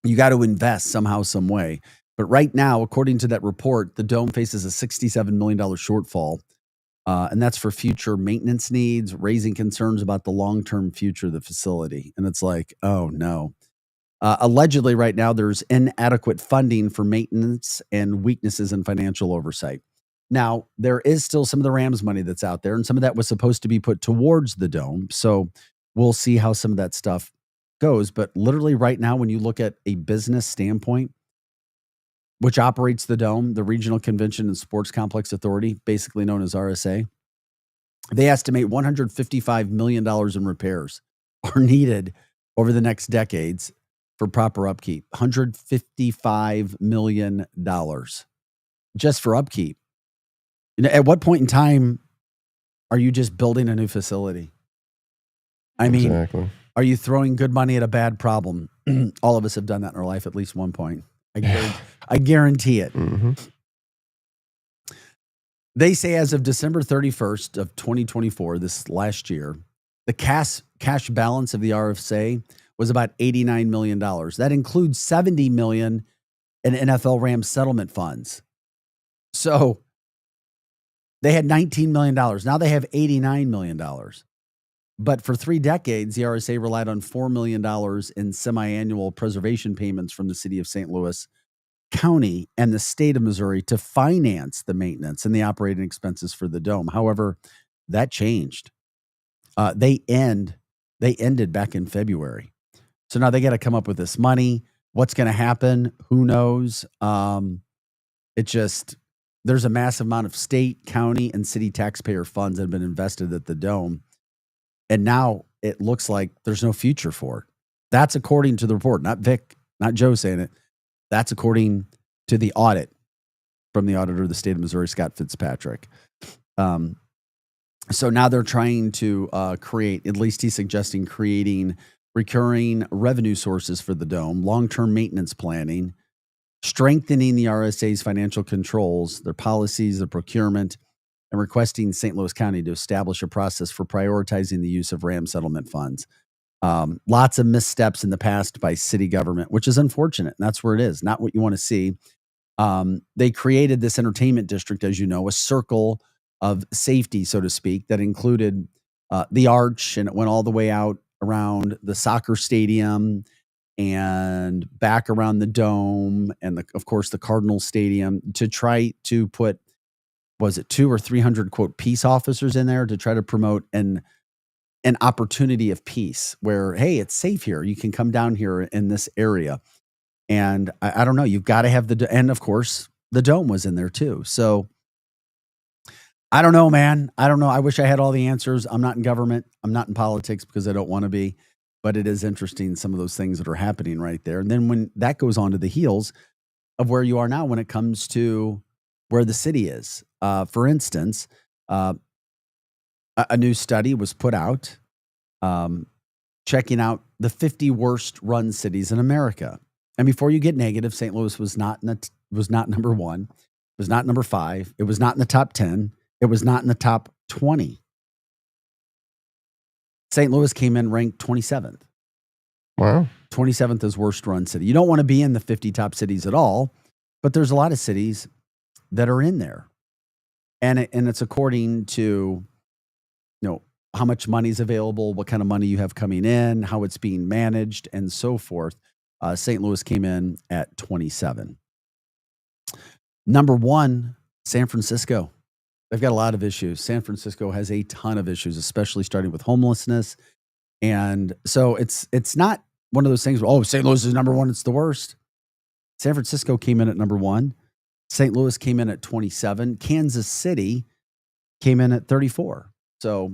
You got to invest somehow, some way. But right now, according to that report, the Dome faces a $67 million shortfall. And that's for future maintenance needs, raising concerns about the long-term future of the facility. And it's like, oh no. Allegedly right now, there's inadequate funding for maintenance and weaknesses in financial oversight. Now, there is still some of the Rams money that's out there, and some of that was supposed to be put towards the Dome. So we'll see how some of that stuff goes. But literally right now, when you look at a business standpoint, which operates the Dome, the Regional Convention and Sports Complex Authority, basically known as RSA, they estimate $155 million in repairs are needed over the next decades for proper upkeep. $155 million just for upkeep. At what point in time are you just building a new facility? I mean, Exactly. Are you throwing good money at a bad problem? All of us have done that in our life at least one point. I guarantee it. Mm-hmm. They say as of December 31st of 2024, this last year, the cash balance of the RSA was about $89 million. That includes $70 million in NFL Rams settlement funds. So they had $19 million. Now they have $89 million. But for 3 decades, the RSA relied on $4 million in semi-annual preservation payments from the city of St. Louis County and the state of Missouri to finance the maintenance and the operating expenses for the Dome. However, that changed. They ended back in February. So now they got to come up with this money. What's going to happen? Who knows? there's a massive amount of state, county, and city taxpayer funds that have been invested at the Dome. And now it looks like there's no future for it. That's according to the report, not Vic, not Joe saying it. That's according to the audit from the auditor of the state of Missouri, Scott Fitzpatrick. So now they're trying to create, at least he's suggesting creating recurring revenue sources for the Dome, long-term maintenance planning, strengthening the RSA's financial controls, their policies, their procurement, and requesting St. Louis County to establish a process for prioritizing the use of RAM settlement funds. Lots of missteps in the past by city government, which is unfortunate. And that's where it is, not what you want to see. They created this entertainment district, as you know, a circle of safety, so to speak, that included the arch, and it went all the way out around the soccer stadium and back around the Dome and, of course, the Cardinal Stadium to try to put, was it 200 or 300, quote, peace officers in there to try to promote an opportunity of peace where, hey, it's safe here. You can come down here in this area. And I don't know, you've got to have and of course, the Dome was in there too. So I don't know, man. I don't know. I wish I had all the answers. I'm not in government. I'm not in politics because I don't want to be. But it is interesting, some of those things that are happening right there. And then when that goes on to the heels of where you are now when it comes to where the city is. For instance, a new study was put out checking out the 50 worst run cities in America. And before you get negative, St. Louis was not number 1. It was not number 5. It was not in the top 10. It was not in the top 20. St. Louis came in ranked 27th. Wow. 27th is worst run city. You don't want to be in the 50 top cities at all, but there's a lot of cities that are in there. And it's according to, how much money is available, what kind of money you have coming in, how it's being managed, and so forth. St. Louis came in at 27. Number 1, San Francisco. They've got a lot of issues. San Francisco has a ton of issues, especially starting with homelessness. And so it's not one of those things where, St. Louis is number 1, it's the worst. San Francisco came in at number 1. St. Louis came in at 27. Kansas City came in at 34. So,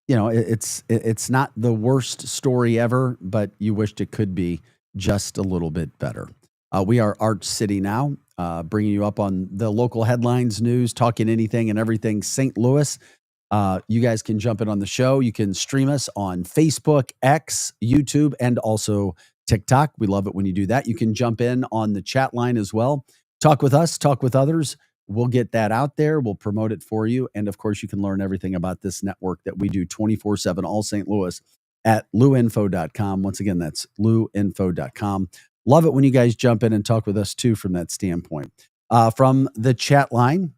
it's not the worst story ever, but you wished it could be just a little bit better. We are Arch City Now, bringing you up on the local headlines, news, talking anything and everything St. Louis. You guys can jump in on the show. You can stream us on Facebook, X, YouTube, and also TikTok. We love it when you do that. You can jump in on the chat line as well. Talk with us, talk with others. We'll get that out there. We'll promote it for you. And of course, you can learn everything about this network that we do 24/7, all St. Louis, at luinfo.com. Once again, that's luinfo.com. Love it when you guys jump in and talk with us too from that standpoint. From the chat line,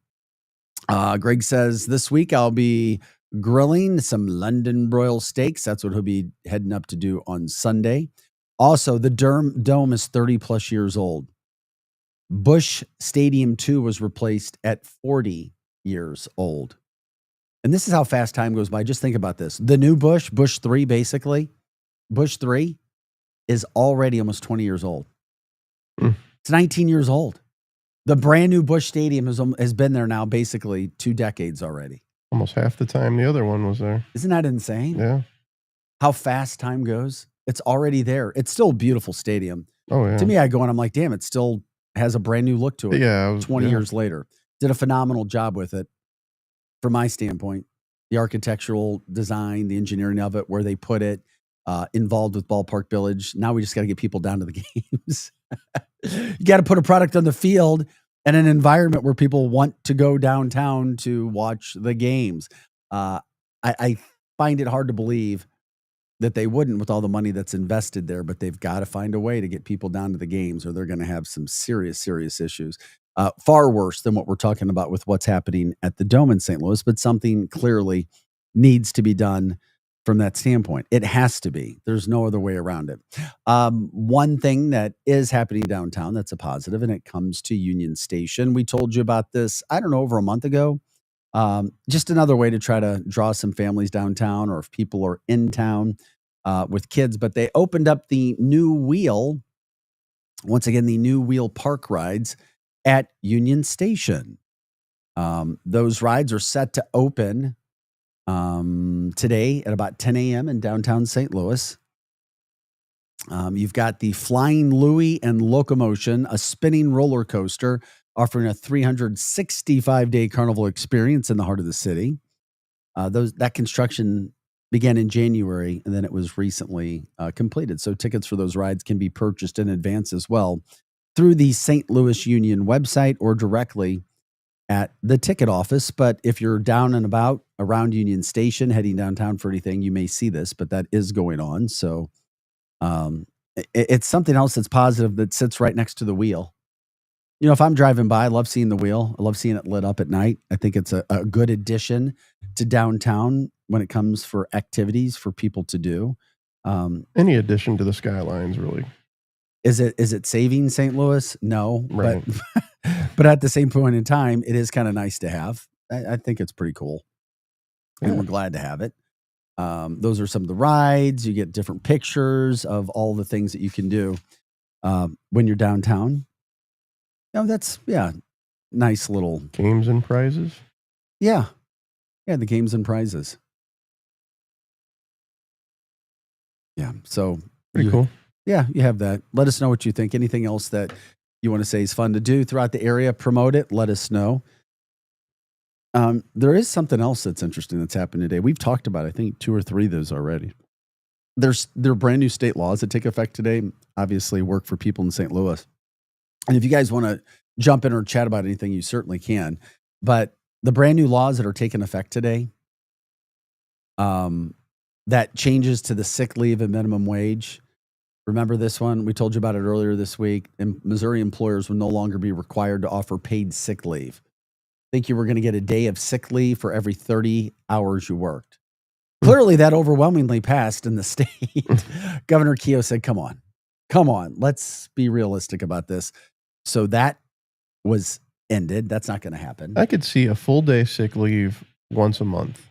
Greg says, this week I'll be grilling some London broil steaks. That's what he'll be heading up to do on Sunday. Also, the Dome is 30 plus years old. Busch Stadium 2 was replaced at 40 years old. And this is how fast time goes by. Just think about this. The new Busch 3, basically, Busch 3 is already almost 20 years old. It's 19 years old. The brand new Busch Stadium has been there now basically 2 decades already. Almost half the time the other one was there. Isn't that insane? Yeah. How fast time goes. It's already there. It's still a beautiful stadium. Oh, yeah. To me, I go and I'm like, damn, it still has a brand new look to it. Yeah. 20 years later. Did a phenomenal job with it from my standpoint. The architectural design, the engineering of it, where they put it, involved with Ballpark Village. Now we just got to get people down to the games. You got to put a product on the field and an environment where people want to go downtown to watch the games. I find it hard to believe that they wouldn't with all the money that's invested there, but they've got to find a way to get people down to the games or they're going to have some serious, serious issues. Far worse than what we're talking about with what's happening at the Dome in St. Louis, but something clearly needs to be done from that standpoint. It has to be. There's no other way around it. One thing that is happening downtown that's a positive, and it comes to Union Station. We told you about this, I don't know, over a month ago. Just another way to try to draw some families downtown, or if people are in town with kids. But they opened up the new wheel, once again, the new wheel park rides at Union Station. Those rides are set to open today at about 10 a.m. in downtown St. Louis. You've got the Flying Louie and Locomotion, a spinning roller coaster offering a 365-day carnival experience in the heart of the city. That construction began in January, and then it was recently completed. So tickets for those rides can be purchased in advance as well through the St. Louis Union website or directly at the ticket office. But if you're down and about around Union Station, heading downtown for anything, you may see this, but that is going on. So it's something else that's positive that sits right next to the wheel. You know, if I'm driving by, I love seeing the wheel. I love seeing it lit up at night. I think it's a good addition to downtown when it comes for activities for people to do. Any addition to the skylines, really. Is it saving St. Louis? No, Right. but at the same point in time, it is kind of nice to have. I think it's pretty cool, and we're glad to have it. Those are some of the rides. You get different pictures of all the things that you can do when you're downtown. You know, that's nice little games and prizes. Yeah, the games and prizes. Yeah, so Pretty cool. Yeah, you have that. Let us know what you think. Anything else that you want to say is fun to do throughout the area, promote it, let us know. There is something else that's interesting that's happened today. We've talked about, I think, 2 or 3 of those already. There are brand new state laws that take effect today, obviously work for people in St. Louis. And if you guys want to jump in or chat about anything, you certainly can. But the brand new laws that are taking effect today, that changes to the sick leave and minimum wage. Remember this one? We told you about it earlier this week. And Missouri employers will no longer be required to offer paid sick leave. Think you were going to get a day of sick leave for every 30 hours you worked. Clearly, that overwhelmingly passed in the state. Governor Keough said, come on, let's be realistic about this. So that was ended. That's not going to happen. I could see a full day sick leave once a month.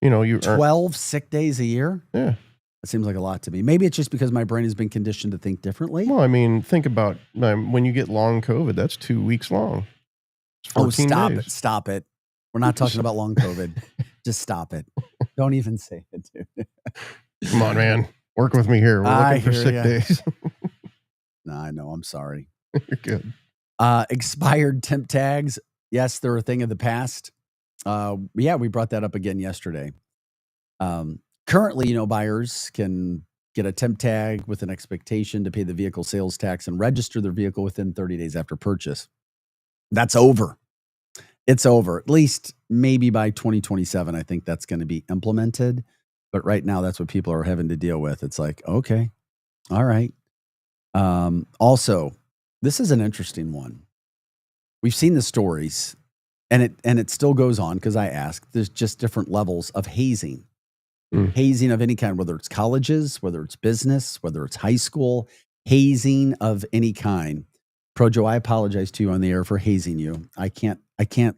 You know, 12 sick days a year? Yeah. That seems like a lot to me. Maybe it's just because my brain has been conditioned to think differently. Well, I mean, think about when you get long COVID, that's 2 weeks long. It's 14 days. Stop it. We're not talking about long COVID. Just stop it. Don't even say it, dude. Come on, man. Work with me here. We're looking for sick days. No, I know. I'm sorry. You're good. Expired temp tags. Yes, they're a thing of the past. We brought that up again yesterday. Currently, buyers can get a temp tag with an expectation to pay the vehicle sales tax and register their vehicle within 30 days after purchase. That's over. It's over. At least maybe by 2027, I think that's going to be implemented. But right now, that's what people are having to deal with. It's like, okay, all right. Also, this is an interesting one. We've seen the stories, and it still goes on because I asked. There's just different levels of hazing. Hazing of any kind, whether it's colleges, whether it's business, whether it's high school, hazing of any kind. Projo, I apologize to you on the air for hazing you. I can't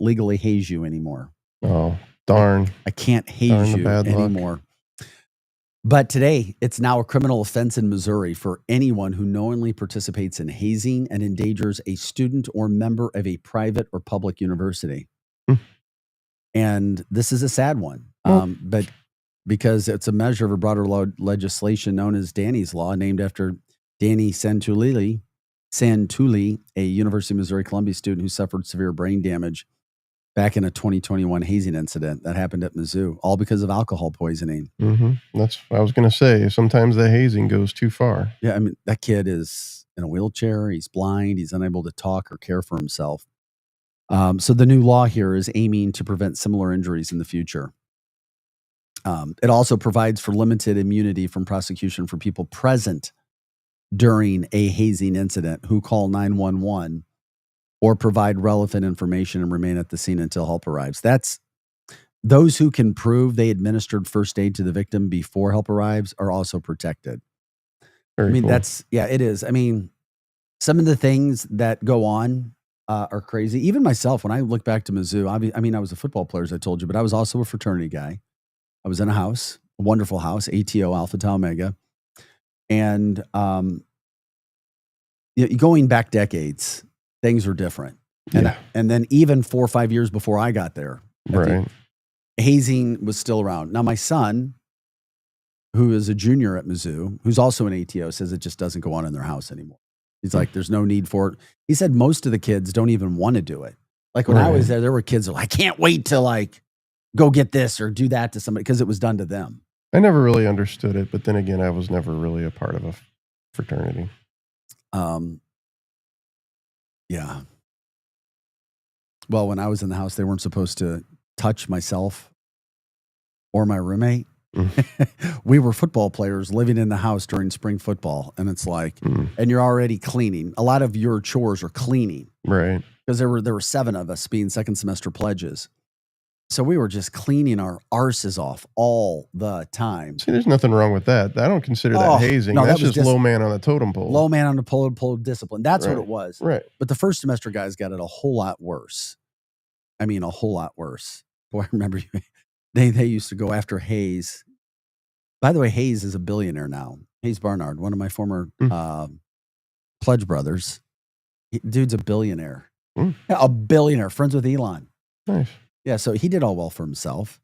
legally haze you anymore. Oh, darn. I can't haze you anymore. But today, it's now a criminal offense in Missouri for anyone who knowingly participates in hazing and endangers a student or member of a private or public university. And this is a sad one. But because it's a measure of a broader legislation known as Danny's Law, named after Danny Santulli, a University of Missouri Columbia student who suffered severe brain damage back in a 2021 hazing incident that happened at Mizzou, all because of alcohol poisoning. Mm-hmm. That's what I was going to say. Sometimes the hazing goes too far. Yeah, I mean, that kid is in a wheelchair. He's blind. He's unable to talk or care for himself. So the new law here is aiming to prevent similar injuries in the future. It also provides for limited immunity from prosecution for people present during a hazing incident who call 911 or provide relevant information and remain at the scene until help arrives. That's those who can prove they administered first aid to the victim before help arrives are also protected. Very cool. It is. I mean, some of the things that go on are crazy. Even myself, when I look back to Mizzou, I was a football player, as I told you, but I was also a fraternity guy. I was in a house, a wonderful house, ATO, Alpha Tau Omega. And going back decades, things were different. And then even 4 or 5 years before I got there, Right. hazing was still around. Now, my son, who is a junior at Mizzou, who's also an ATO, says it just doesn't go on in their house anymore. He's like, there's no need for it. He said most of the kids don't even want to do it. Like when I was there were kids that were like, I can't wait to like go get this or do that to somebody because it was done to them. I never really understood it, but then again, I was never really a part of a fraternity. Yeah. Well, when I was in the house, they weren't supposed to touch myself or my roommate. We were football players living in the house during spring football. And it's like, and you're already cleaning. A lot of your chores are cleaning. Right. Because there were 7 of us being second semester pledges. So we were just cleaning our arses off all the time. See, there's nothing wrong with that. I don't consider that hazing. no, That's that was just low man on the totem pole. Low man on the pole discipline. That's what Right. it was. Right. But the first semester guys got it a whole lot worse. I mean, a whole lot worse. Boy, I remember they used to go after Hayes. By the way, Hayes is a billionaire now. Hayes Barnard, one of my former pledge brothers. Dude's a billionaire. Yeah, a billionaire, friends with Elon. Nice. Yeah, so he did all well for himself.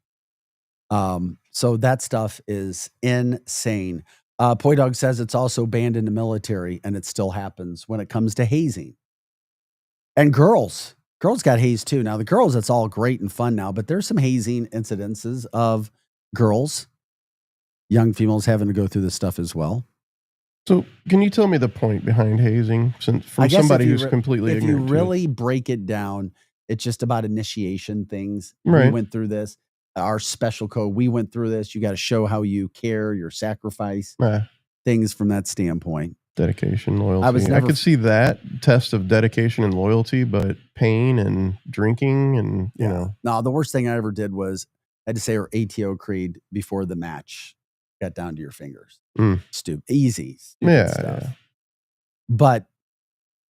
So that stuff is insane. Poi Dog says it's also banned in the military, and it still happens when it comes to hazing. And girls got hazed too. Now the girls, it's all great and fun now, but there's some hazing incidences of girls, young females having to go through this stuff as well. So, can you tell me the point behind hazing, since I from guess somebody if you who's re- completely if ignorant? you to it? really break it down, it's just about initiation things. We Right. went through this. Our special code, we went through this. You got to show how you care, your sacrifice, things from that standpoint. Dedication, loyalty. I was I never- could see that test of dedication and loyalty, but pain and drinking and, you know. No, the worst thing I ever did was I had to say our ATO creed before the match. Got down to your fingers. Stupid, easy. Stupid Yeah, stuff. yeah. But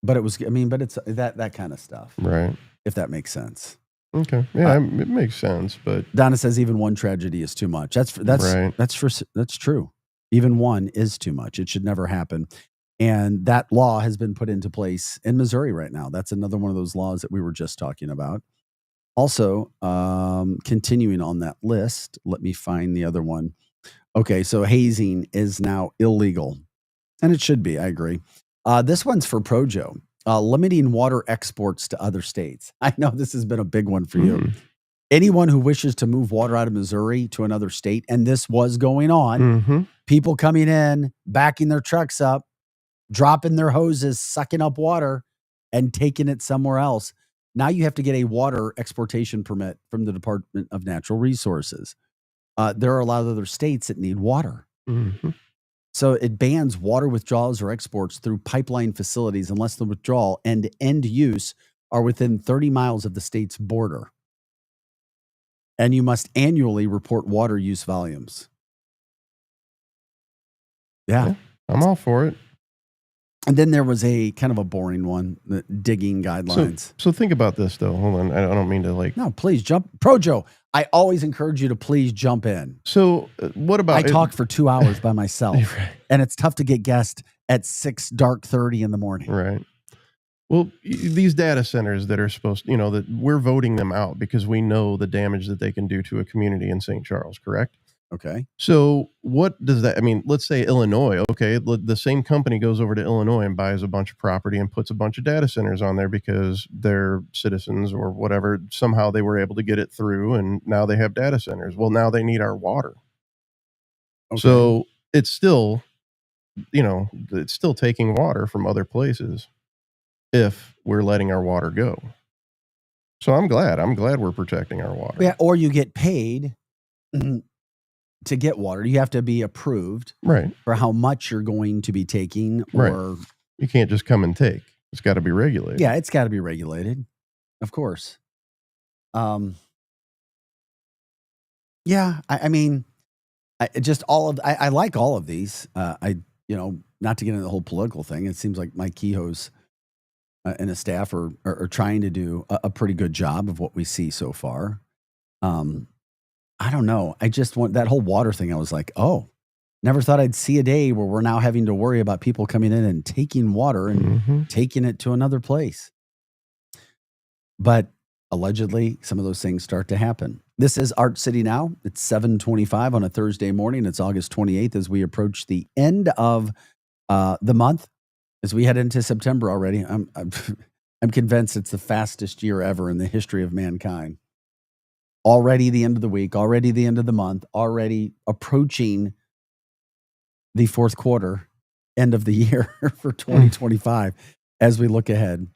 it was. I mean, but it's that kind of stuff. Right. If that makes sense. Okay. Yeah, it makes sense, but Donna says even one tragedy is too much. That's Right. that's true. Even one is too much. It should never happen. And that law has been put into place in Missouri right now. That's another one of those laws that we were just talking about. Also, continuing on that list, let me find the other one. Okay, so hazing is now illegal, and it should be. I agree. This one's for Projo. Limiting water exports to other states. I know this has been a big one for you. Anyone who wishes to move water out of Missouri to another state, and this was going on, people coming in, backing their trucks up, dropping their hoses, sucking up water, and taking it somewhere else. Now you have to get a water exportation permit from the Department of Natural Resources. There are a lot of other states that need water. So it bans water withdrawals or exports through pipeline facilities unless the withdrawal and end use are within 30 miles of the state's border. And you must annually report water use volumes. Yeah. I'm all for it. And then there was a kind of a boring one, the digging guidelines. So think about this, though. Hold on. I don't mean to like. No, please jump. Projo, I always encourage you to please jump in. So what about. I talk for 2 hours by myself, and it's tough to get guests at 6:30 in the morning. Right. Well, these data centers that are supposed, that we're voting them out because we know the damage that they can do to a community in St. Charles, correct? Okay. So what does that, let's say Illinois, okay, the same company goes over to Illinois and buys a bunch of property and puts a bunch of data centers on there because their citizens or whatever, somehow they were able to get it through and now they have data centers. Well, now they need our water. Okay. So it's still, it's still taking water from other places if we're letting our water go. So I'm glad we're protecting our water. Yeah, or you get paid to get water. You have to be approved for how much you're going to be taking, or you can't just come and take. It's got to be regulated. Yeah, it's got to be regulated, of course. Yeah, I mean, I like all of these. Not to get into the whole political thing. It seems like Mike Kehoe's and his staff are trying to do a pretty good job of what we see so far. I don't know. I just want that whole water thing. I was like, oh, Never thought I'd see a day where we're now having to worry about people coming in and taking water and taking it to another place. But allegedly, some of those things start to happen. This is Arch City Now. It's 7:25 on a Thursday morning. It's August 28th as we approach the end of the month, as we head into September already. I'm convinced it's the fastest year ever in the history of mankind. Already the end of the week, already the end of the month, already approaching the fourth quarter, end of the year for 2025 as we look ahead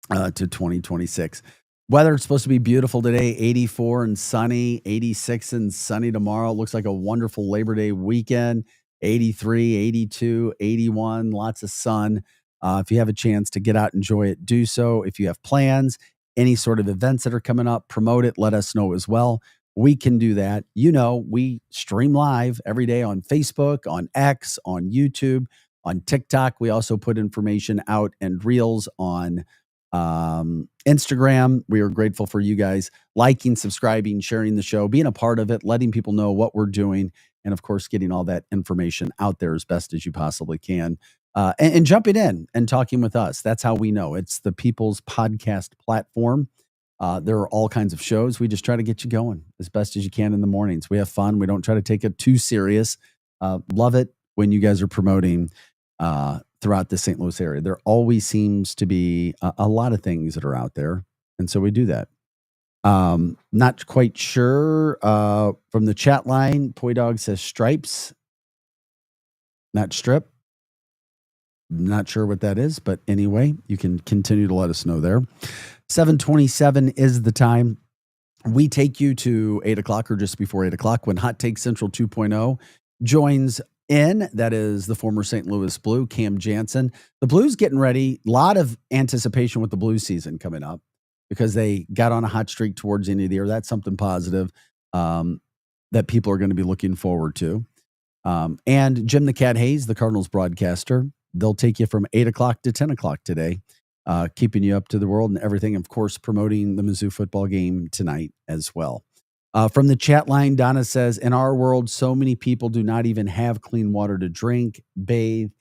to 2026. Weather is supposed to be beautiful today, 84 and sunny, 86 and sunny tomorrow. Looks like a wonderful Labor Day weekend, 83, 82, 81, lots of sun. If you have a chance to get out and enjoy it, do so. If you have plans, any sort of events that are coming up, promote it, let us know as well. We can do that. You know, we stream live every day on Facebook, on X, on YouTube, on TikTok. We also put information out and reels on Instagram. We are grateful for you guys liking, subscribing, sharing the show, being a part of it, letting people know what we're doing, and of course, getting all that information out there as best as you possibly can. And jumping in and talking with us. That's how we know. It's the People's Podcast platform. There are all kinds of shows. We just try to get you going as best as you can in the mornings. We have fun. We don't try to take it too serious. Love it when you guys are promoting throughout the St. Louis area. There always seems to be a lot of things that are out there. And so we do that. Not quite sure. From the chat line, Poi Dog says stripes, not strip. Not sure what that is, but anyway, you can continue to let us know there. 7:27 is the time. We take you to 8 o'clock or just before 8 o'clock when Hot Take Central 2.0 joins in. That is the former St. Louis Blue, Cam Jansen. The Blues getting ready. A lot of anticipation with the Blues season coming up because they got on a hot streak towards the end of the year. That's something positive that people are going to be looking forward to. And Jim the Cat Hayes, the Cardinals broadcaster, they'll take you from 8 o'clock to 10 o'clock today, keeping you up to the world and everything. Of course, promoting the Mizzou football game tonight as well. From the chat line, Donna says, in our world, so many people do not even have clean water to drink, bathe,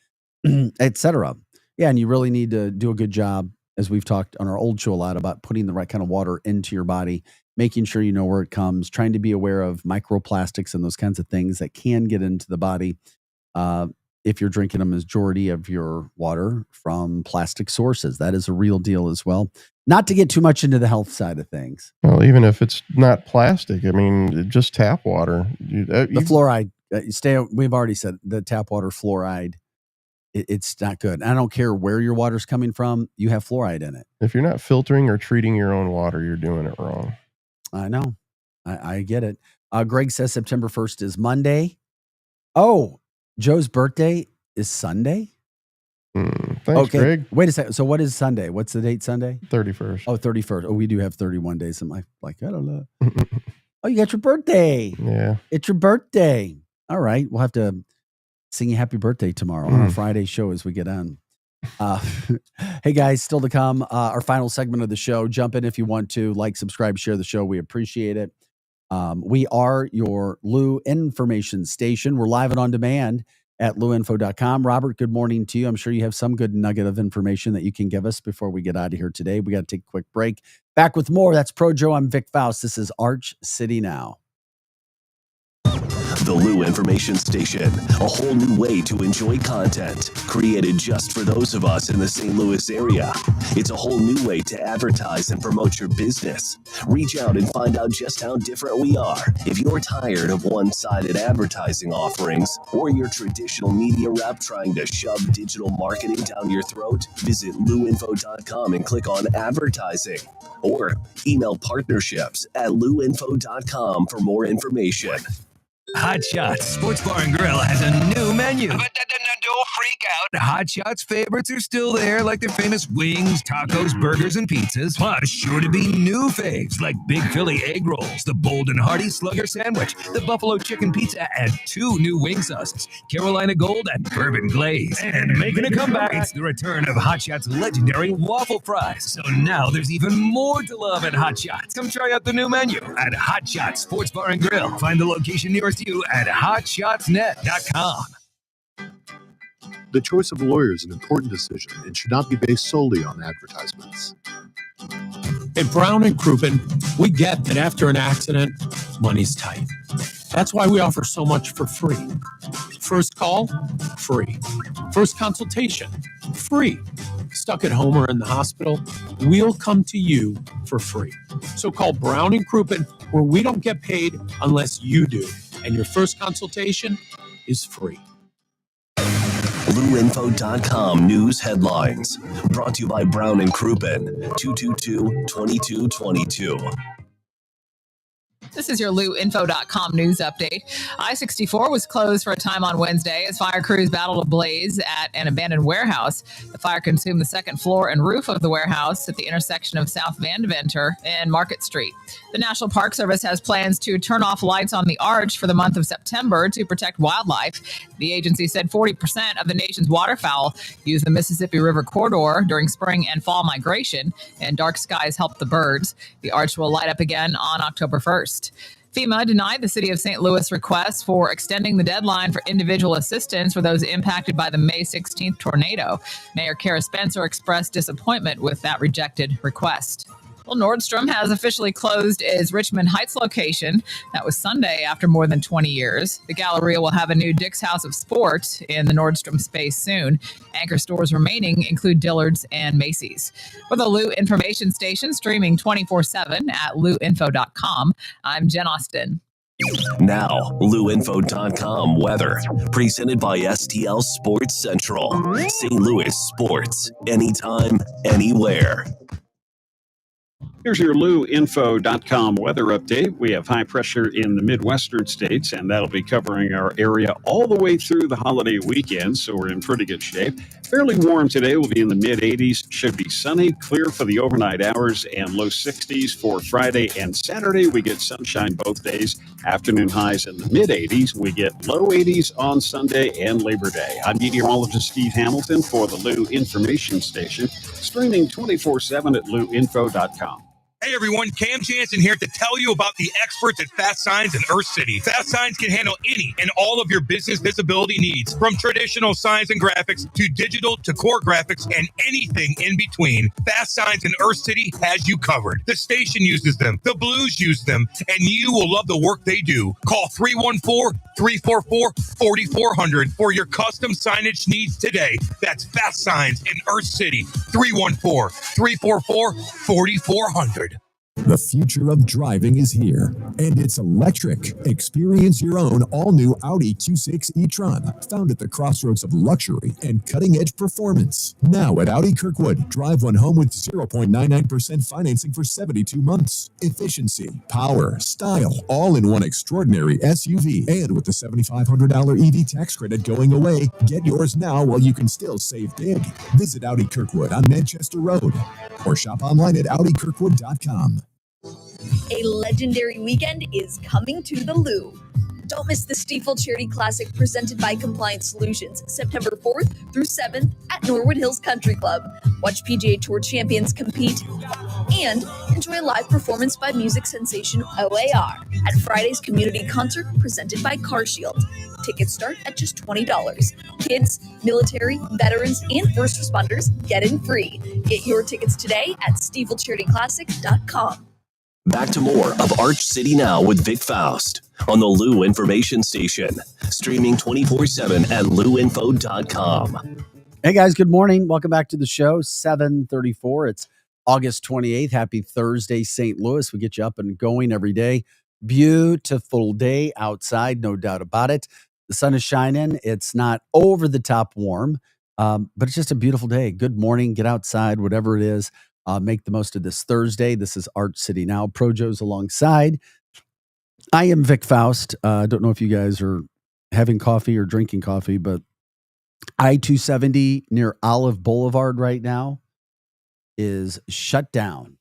etc. Yeah, and you really need to do a good job, as we've talked on our old show a lot, about putting the right kind of water into your body, making sure you know where it comes, trying to be aware of microplastics and those kinds of things that can get into the body. If you're drinking a majority of your water from plastic sources, that is a real deal as well. Not to get too much into the health side of things. Well, even if it's not plastic, I mean, just tap water. The fluoride, we've already said the tap water fluoride, it's not good. I don't care where your water's coming from. You have fluoride in it. If you're not filtering or treating your own water, you're doing it wrong. I know. I get it. Greg says September 1st is Monday. Oh, Joe's birthday is Sunday? Thanks, okay. Greg. Wait a second. So what is Sunday? What's the date Sunday? 31st. Oh, 31st. Oh, we do have 31 days. I'm like, I don't know. Oh, you got your birthday. Yeah. It's your birthday. All right. We'll have to sing you happy birthday tomorrow on our Friday show as we get on. Hey, guys, still to come, our final segment of the show. Jump in if you want to. Like, subscribe, share the show. We appreciate it. We are your Lou information station. We're live and on demand at louinfo.com. Robert, good morning to you. I'm sure you have some good nugget of information that you can give us before we get out of here today. We got to take a quick break. Back with more. That's Pro Joe. I'm Vic Faust. This is Arch City Now. The Lou Information Station, a whole new way to enjoy content created just for those of us in the St. Louis area. It's a whole new way to advertise and promote your business. Reach out and find out just how different we are. If you're tired of one-sided advertising offerings or your traditional media rep trying to shove digital marketing down your throat, visit louinfo.com and click on advertising. Or email partnerships@louinfo.com for more information. Hot Shots Sports Bar and Grill has a new menu. But no freak out. Hot Shots favorites are still there, like their famous wings, tacos, burgers, and pizzas. Plus, sure to be new faves like Big Philly egg rolls, the Bold and Hearty Slugger sandwich, the Buffalo chicken pizza, and 2 new wing sauces, Carolina Gold and Bourbon Glaze. And making a comeback, it's the return of Hot Shots' legendary waffle fries. So now there's even more to love at Hot Shots. Come try out the new menu at Hot Shots Sports Bar and Grill. Find the location nearest you at hotshotsnet.com. The choice of a lawyer is an important decision and should not be based solely on advertisements. At Brown and Crouppen, we get that after an accident, money's tight. That's why we offer so much for free. First call, free. First consultation, free. Stuck at home or in the hospital, we'll come to you for free. So call Brown and Crouppen, where we don't get paid unless you do. And your first consultation is free. LouInfo.com news headlines. Brought to you by Brown and Crouppen, 222-2222. This is your LouInfo.com news update. I-64 was closed for a time on Wednesday as fire crews battled a blaze at an abandoned warehouse. The fire consumed the second floor and roof of the warehouse at the intersection of South Vandeventer and Market Street. The National Park Service has plans to turn off lights on the arch for the month of September to protect wildlife. The agency said 40% of the nation's waterfowl use the Mississippi River corridor during spring and fall migration, and dark skies help the birds. The arch will light up again on October 1st. FEMA denied the city of St. Louis request for extending the deadline for individual assistance for those impacted by the May 16th tornado. Mayor Kara Spencer expressed disappointment with that rejected request. Well, Nordstrom has officially closed its Richmond Heights location. That was Sunday after more than 20 years. The Galleria will have a new Dick's House of Sport in the Nordstrom space soon. Anchor stores remaining include Dillard's and Macy's. For the Lou Information Station, streaming 24/7 at louinfo.com, I'm Jen Austin. Now, LouInfo.com weather. Presented by STL Sports Central. St. Louis sports. Anytime, anywhere. Here's your LouInfo.com weather update. We have high pressure in the Midwestern states, and that'll be covering our area all the way through the holiday weekend, so we're in pretty good shape. Fairly warm today. We'll be in the mid-80s. Should be sunny, clear for the overnight hours, and low 60s for Friday and Saturday. We get sunshine both days. Afternoon highs in the mid-80s. We get low 80s on Sunday and Labor Day. I'm meteorologist Steve Hamilton for the Lou Information Station, streaming 24/7 at louinfo.com. Hey everyone, Cam Jansen here to tell you about the experts at Fast Signs in Earth City. Fast Signs can handle any and all of your business visibility needs, from traditional signs and graphics to digital to core graphics and anything in between. Fast Signs in Earth City has you covered. The station uses them, the Blues use them, and you will love the work they do. Call 314-344-4400 for your custom signage needs today. That's Fast Signs in Earth City, 314-344-4400. The future of driving is here, and it's electric. Experience your own all-new Audi Q6 e-tron, found at the crossroads of luxury and cutting-edge performance. Now at Audi Kirkwood, drive one home with 0.99% financing for 72 months. Efficiency, power, style, all in one extraordinary SUV. And with the $7,500 EV tax credit going away, get yours now while you can still save big. Visit Audi Kirkwood on Manchester Road or shop online at audikirkwood.com. A legendary weekend is coming to the Lou. Don't miss the Stiefel Charity Classic presented by Compliance Solutions, September 4th through 7th at Norwood Hills Country Club. Watch PGA Tour champions compete and enjoy a live performance by music sensation OAR at Friday's community concert presented by CarShield. Tickets start at just $20. Kids, military, veterans, and first responders get in free. Get your tickets today at StiefelCharityClassic.com. Back to more of Arch City Now with Vic Faust on the Lou Information Station, streaming 24/7 at louinfo.com. Hey guys, good morning. Welcome back to the show. 7:34. It's August 28th. Happy Thursday, St. Louis. We get you up and going every day. Beautiful day outside, no doubt about it. The sun is shining. It's not over the top warm, but it's just a beautiful day. Good morning. Get outside, whatever it is. Make the most of this Thursday. This is Arch City Now. Projo's alongside. I am Vic Faust. I don't know if you guys are having coffee or drinking coffee, but I-270 near Olive Boulevard right now is shut down.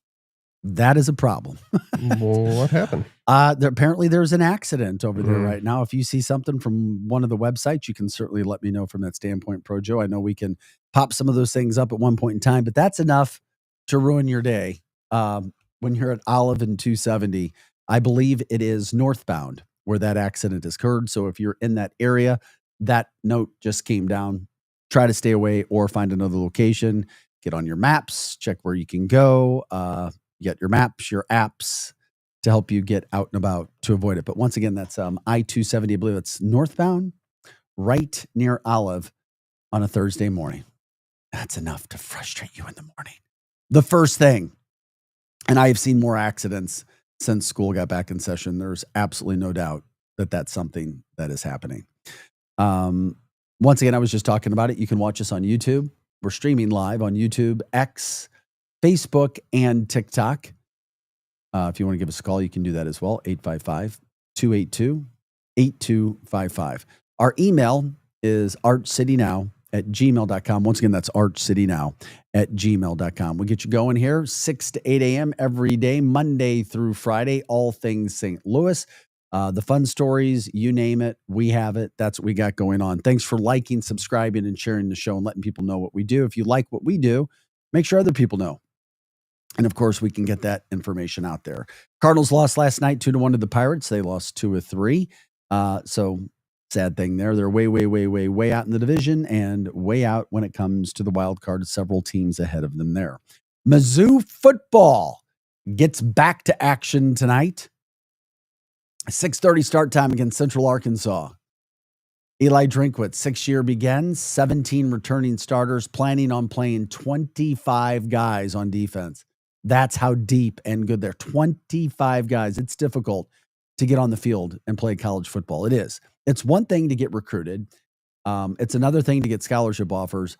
That is a problem. Well, what happened? Apparently there's an accident over there right now. If you see something from one of the websites, you can certainly let me know from that standpoint, Pro Joe. I know we can pop some of those things up at one point in time, but that's enough to ruin your day. When you're at Olive and 270, I believe it is northbound where that accident has occurred. So if you're in that area, that note just came down. Try to stay away or find another location. Get on your maps, check where you can go. Get your maps, your apps to help you get out and about to avoid it. But once again, that's I-270. I believe it's northbound, right near Olive on a Thursday morning. That's enough to frustrate you in the morning. The first thing, and I have seen more accidents since school got back in session. There's absolutely no doubt that that's something that is happening. Once again, I was just talking about it. You can watch us on YouTube. We're streaming live on YouTube, X, Facebook, and TikTok. If you want to give us a call, you can do that as well. 855-282-8255. Our email is archcitynow@gmail.com. Once again, that's archcitynow@gmail.com. We'll get you going here 6 to 8 a.m. every day, Monday through Friday, all things St. Louis. The fun stories, you name it, we have it. That's what we got going on. Thanks for liking, subscribing, and sharing the show and letting people know what we do. If you like what we do, make sure other people know. And of course, we can get that information out there. Cardinals lost last night 2-1 to the Pirates. They lost 2 of 3. So sad thing there. They're way out in the division and way out when it comes to the wild card. Several teams ahead of them there. Mizzou football gets back to action tonight. 6:30 start time against Central Arkansas. Eli Drinkwitz, 6-year begins, 17 returning starters, planning on playing 25 guys on defense. That's how deep and good they're. 25 guys. It's difficult to get on the field and play college football. It is. It's one thing to get recruited. It's another thing to get scholarship offers.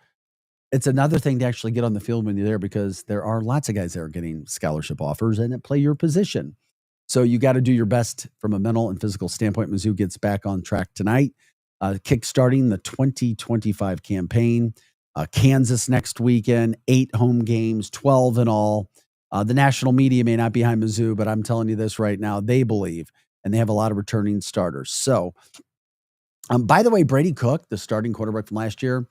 It's another thing to actually get on the field when you're there, because there are lots of guys that are getting scholarship offers and play your position. So you got to do your best from a mental and physical standpoint. Mizzou gets back on track tonight, kickstarting the 2025 campaign. Kansas next weekend, 8 home games, 12 in all. The national media may not be behind Mizzou, but I'm telling you this right now, they believe, and they have a lot of returning starters. So, by the way, Brady Cook, the starting quarterback from last year,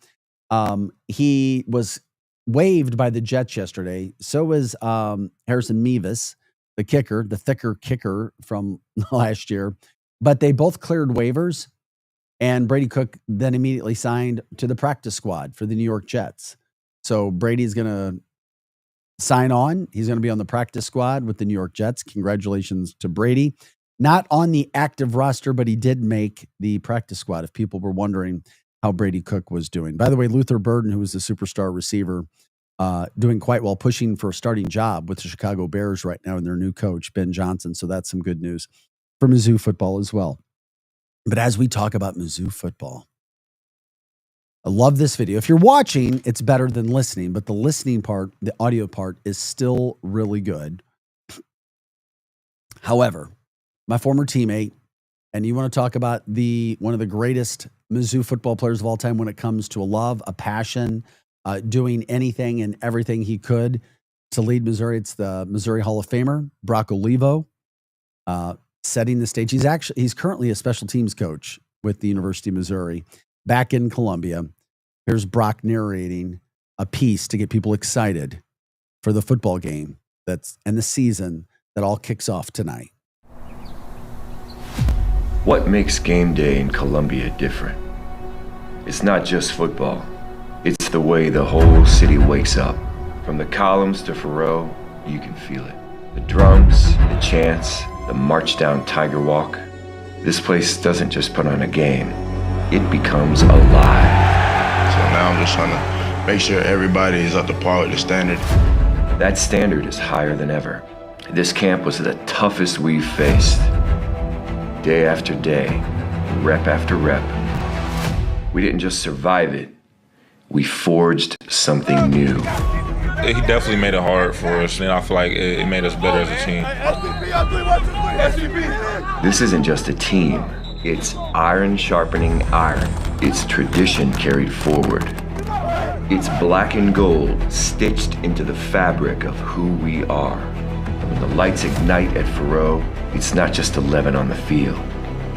he was waived by the Jets yesterday. So was Harrison Mevis, the kicker, the thicker kicker from last year. But they both cleared waivers, and Brady Cook then immediately signed to the practice squad for the New York Jets. So Brady's going to sign on. He's going to be on the practice squad with the New York Jets. Congratulations to Brady. Not on the active roster, but he did make the practice squad, if people were wondering how Brady Cook was doing. By the way, Luther Burden, who is the superstar receiver, doing quite well, pushing for a starting job with the Chicago Bears right now and their new coach, Ben Johnson. So that's some good news for Mizzou football as well. But as we talk about Mizzou football, I love this video. If you're watching, it's better than listening, but the listening part, the audio part, is still really good. However, my former teammate, and you want to talk about one of the greatest Mizzou football players of all time when it comes to a love, a passion, doing anything and everything he could to lead Missouri. It's the Missouri Hall of Famer, Brock Olivo, setting the stage. He's currently a special teams coach with the University of Missouri back in Columbia. Here's Brock narrating a piece to get people excited for the football game and the season that all kicks off tonight. What makes game day in Columbia different? It's not just football. It's the way the whole city wakes up. From the columns to Faroe, you can feel it. The drums, the chants, the march down Tiger Walk. This place doesn't just put on a game. It becomes alive. So now I'm just trying to make sure everybody is up to par with the standard. That standard is higher than ever. This camp was the toughest we've faced. Day after day, rep after rep. We didn't just survive it, we forged something new. He definitely made it hard for us, and I feel like it made us better as a team. This isn't just a team, It's iron sharpening iron. It's tradition carried forward. It's black and gold stitched into the fabric of who we are. When the lights ignite at Faroe, it's not just 11 on the field.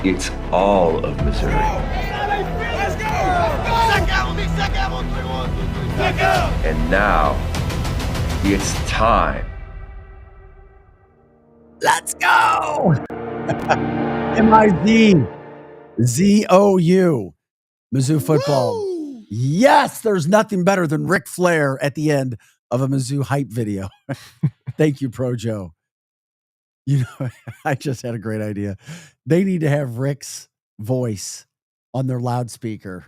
It's all of Missouri. And now, it's time. Let's go! M-I-Z-Z-O-U. Mizzou football. Yes, there's nothing better than Ric Flair at the end of a Mizzou hype video. Thank you, Pro Joe. You know, I just had a great idea. They need to have Rick's voice on their loudspeaker.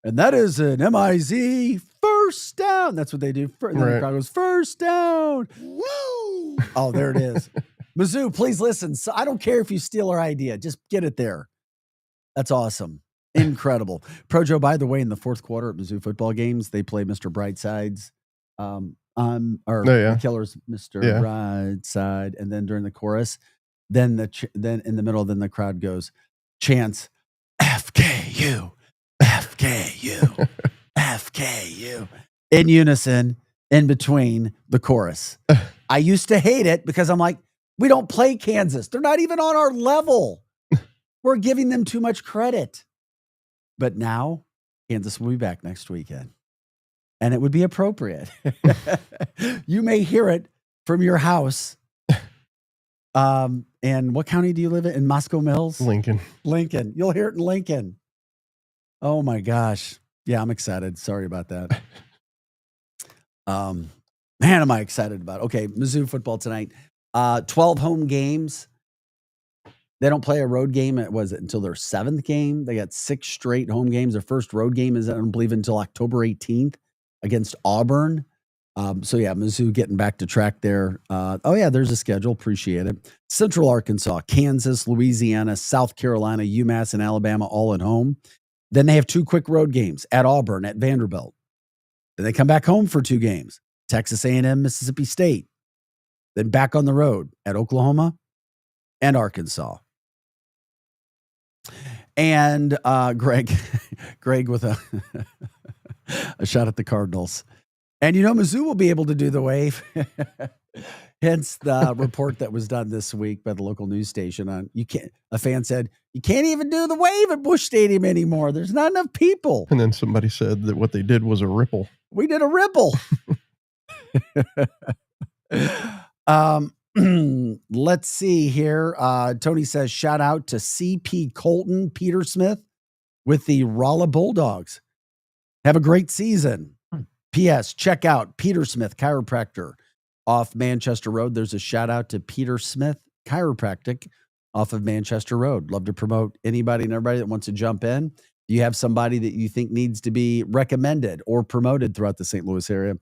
And that is an M-I-Z first down. That's what they do. And then the crowd goes, first down. Woo! Oh, there it is. Mizzou, please listen. So I don't care if you steal our idea. Just get it there. That's awesome. Incredible. Pro Joe, by the way, in the fourth quarter at Mizzou football games, they play Mr. Brightside's Killer's Mr. Brightside. And then during the chorus, then in the middle, then the crowd goes, chants, FKU, FKU, FKU, in unison in between the chorus. I used to hate it because I'm like, we don't play Kansas. They're not even on our level. We're giving them too much credit. But now Kansas will be back next weekend. And it would be appropriate. You may hear it from your house. And what county do you live in Moscow Mills? Lincoln. You'll hear it in Lincoln. Oh my gosh. Yeah, I'm excited. Sorry about that. Man, am I excited about it. Okay, Mizzou football tonight. 12 home games. They don't play a road game. Until their 7th game. They got 6 straight home games. Their first road game is, I don't believe, until October 18th against Auburn. So yeah, Mizzou getting back to track there. There's a schedule. Appreciate it. Central Arkansas, Kansas, Louisiana, South Carolina, UMass, and Alabama all at home. Then they have 2 quick road games at Auburn, at Vanderbilt. Then they come back home for 2 games. Texas A&M, Mississippi State. Then back on the road at Oklahoma and Arkansas. And Greg with a shot at the Cardinals. And Mizzou will be able to do the wave. Hence the report that was done this week by the local news station on a fan said, you can't even do the wave at Busch Stadium anymore. There's not enough people. And then somebody said that what they did was a ripple. We did a ripple. Let's see here. Tony says, shout out to CP Colton Peter Smith with the Rolla Bulldogs. Have a great season. P.S. Check out Peter Smith Chiropractor off Manchester Road. There's a shout out to Peter Smith Chiropractic off of Manchester Road. Love to promote anybody and everybody that wants to jump in. You have somebody that you think needs to be recommended or promoted throughout the St. Louis area.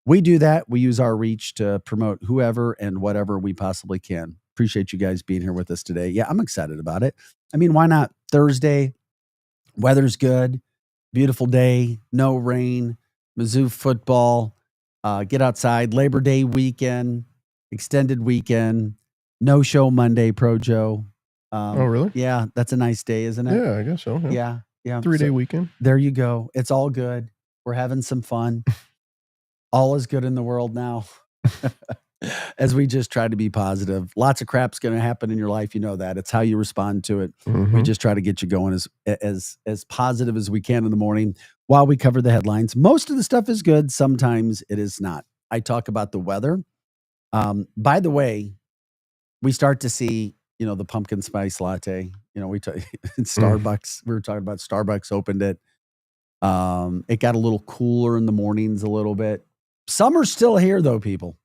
We do that. We use our reach to promote whoever and whatever we possibly can. Appreciate you guys being here with us today. Yeah, I'm excited about it. I mean, why not? Thursday, weather's good, beautiful day, no rain, Mizzou football, get outside, Labor Day weekend, extended weekend, no show Monday, Pro Joe. Oh, really? Yeah, that's a nice day, isn't it? Yeah, I guess so. Yeah. 3-day weekend. There you go. It's all good. We're having some fun. All is good in the world now. As we just try to be positive. Lots of crap's going to happen in your life. You know that. It's how you respond to it. Mm-hmm. We just try to get you going as positive as we can in the morning while we cover the headlines. Most of the stuff is good. Sometimes it is not. I talk about the weather. By the way, we start to see, the pumpkin spice latte. Starbucks. We were talking about Starbucks opened it. It got a little cooler in the mornings a little bit. Summer's still here though, people.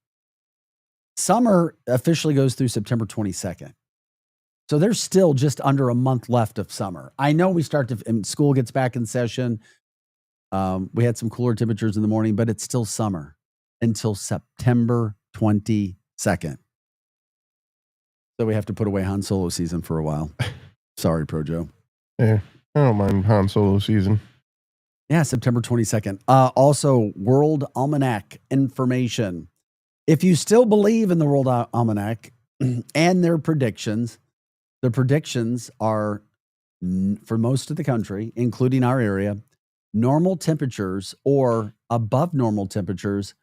Summer officially goes through September 22nd. So there's still just under a month left of summer. I know and school gets back in session. We had some cooler temperatures in the morning, but it's still summer until September 22nd. So we have to put away Han Solo season for a while. Sorry, Pro Joe. Yeah, I don't mind Han Solo season. Yeah, September 22nd. Also, World Almanac information. If you still believe in the World Almanac and their predictions, the predictions are for most of the country, including our area, normal temperatures or above normal temperatures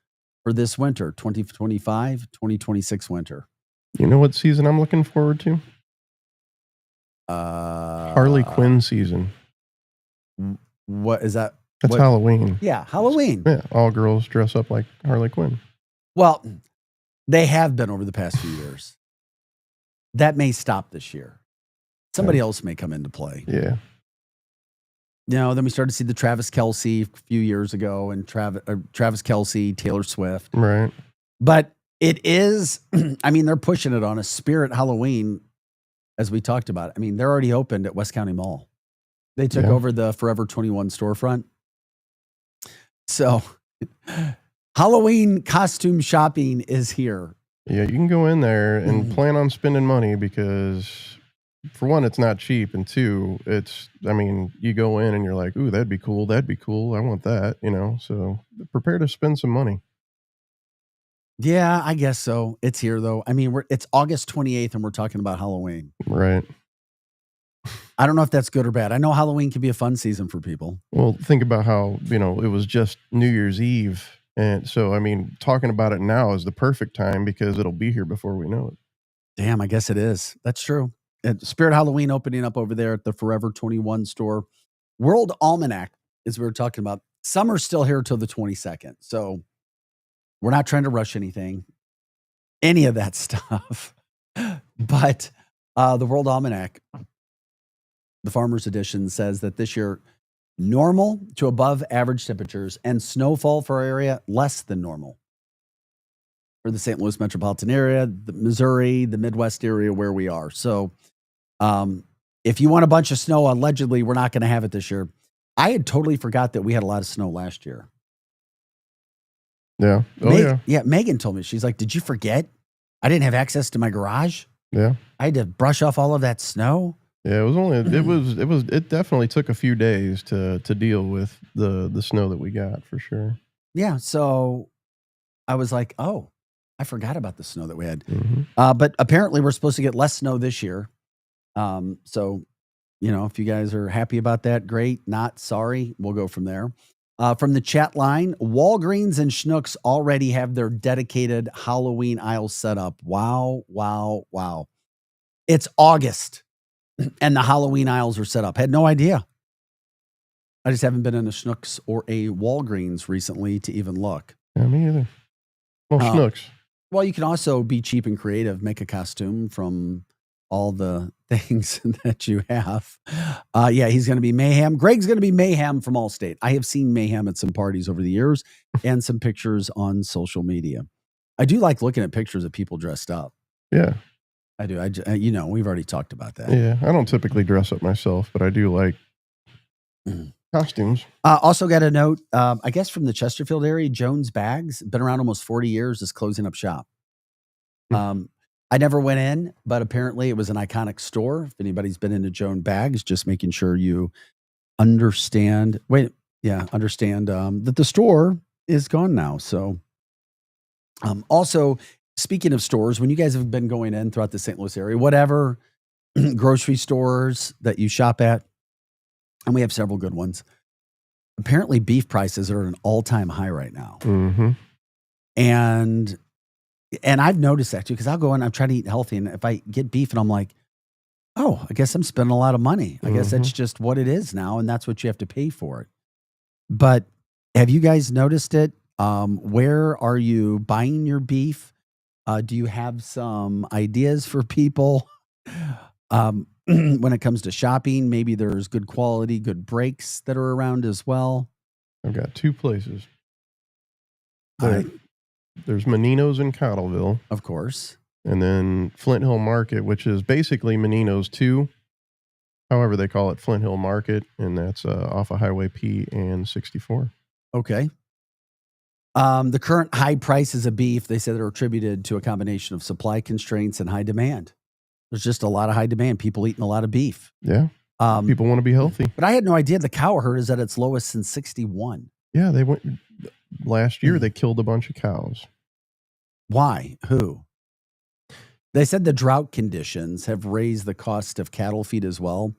for this winter, 2025, 2026 winter. You know what season I'm looking forward to? Harley Quinn season. What is that? That's What- Halloween. Yeah, Halloween. Yeah, all girls dress up like Harley Quinn. Well, they have been over the past few years. That may stop this year. Somebody else may come into play. Yeah. Then we started to see the Travis Kelce a few years ago, and Travis Kelce, Taylor Swift. Right. But it is, I mean, they're pushing it on a Spirit Halloween, as we talked about. I mean, they're already opened at West County Mall. They took Yeah. over the Forever 21 storefront. So Halloween costume shopping is here. Yeah, you can go in there and plan on spending money because, for one, it's not cheap, and two, you go in and you're like, ooh, that'd be cool, I want that, so prepare to spend some money. Yeah, I guess so. It's here though. I mean, it's August 28th and we're talking about Halloween. Right. I don't know if that's good or bad. I know Halloween can be a fun season for people. Well, think about how, it was just New Year's Eve. And so, talking about it now is the perfect time because it'll be here before we know it. Damn, I guess it is. That's true. And Spirit Halloween opening up over there at the Forever 21 store. World Almanac, as we were talking about, summer's still here till the 22nd. So we're not trying to rush anything, any of that stuff. But the World Almanac, the Farmer's Edition, says that this year, normal to above average temperatures and snowfall for our area, less than normal. For the St. Louis metropolitan area, the Missouri, the Midwest area where we are. So if you want a bunch of snow, allegedly, we're not going to have it this year. I had totally forgot that we had a lot of snow last year. Yeah. Oh, Yeah, Megan told me. She's like, did you forget? I didn't have access to my garage. Yeah. I had to brush off all of that snow. Yeah, it definitely took a few days to deal with the snow that we got, for sure. Yeah, so I was like, oh, I forgot about the snow that we had. Mm-hmm. But apparently we're supposed to get less snow this year. So, if you guys are happy about that, great. Not, sorry. We'll go from there. From the chat line, Walgreens and Schnucks already have their dedicated Halloween aisle set up. Wow, wow, wow. It's August and the Halloween aisles are set up. Had no idea. I just haven't been in a Schnucks or a Walgreens recently to even look. Yeah, me either. Well, Schnucks. Well, you can also be cheap and creative, make a costume from all the things that you have. Yeah, he's going to be Mayhem. Greg's going to be Mayhem from Allstate. I have seen Mayhem at some parties over the years and some pictures on social media. I do like looking at pictures of people dressed up. Yeah. I do. We've already talked about that. Yeah, I don't typically dress up myself, but I do like costumes. Also got a note, I guess from the Chesterfield area, Jones Bags, been around almost 40 years, is closing up shop. I never went in, but apparently it was an iconic store. If anybody's been into Jones Bags, just making sure you understand that the store is gone now. So also, speaking of stores, when you guys have been going in throughout the St. Louis area, whatever grocery stores that you shop at, and we have several good ones, apparently beef prices are at an all-time high right now. Mm-hmm. And I've noticed that too, because I'll go in, I'm trying to eat healthy, and if I get beef and I'm like, oh, I guess I'm spending a lot of money. I guess that's just what it is now, and that's what you have to pay for it. But have you guys noticed it? Where are you buying your beef? Do you have some ideas for people when it comes to shopping? Maybe there's good quality, good breaks that are around as well. I've got two places. All right. There's Menino's in Cottleville. Of course. And then Flint Hill Market, which is basically Menino's 2. However, they call it Flint Hill Market, and that's off of Highway P and 64. Okay. The current high prices of beef, they said, are attributed to a combination of supply constraints and high demand. There's just a lot of high demand. People eating a lot of beef. Yeah. People want to be healthy. But I had no idea the cow herd is at its lowest since 61. Yeah, they went last year. They killed a bunch of cows. Why? Who? They said the drought conditions have raised the cost of cattle feed as well.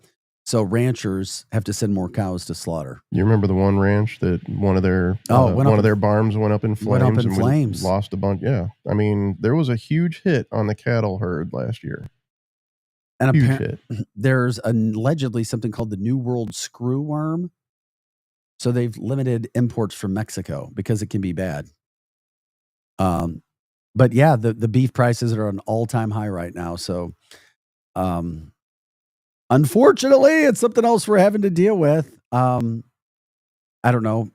So ranchers have to send more cows to slaughter. You remember the one ranch that one of their barns went up in flames and we lost a bunch? Yeah. I mean, there was a huge hit on the cattle herd last year. And there's allegedly something called the New World screwworm. So they've limited imports from Mexico because it can be bad. But yeah, the beef prices are an all-time high right now. So unfortunately, it's something else we're having to deal with. I don't know.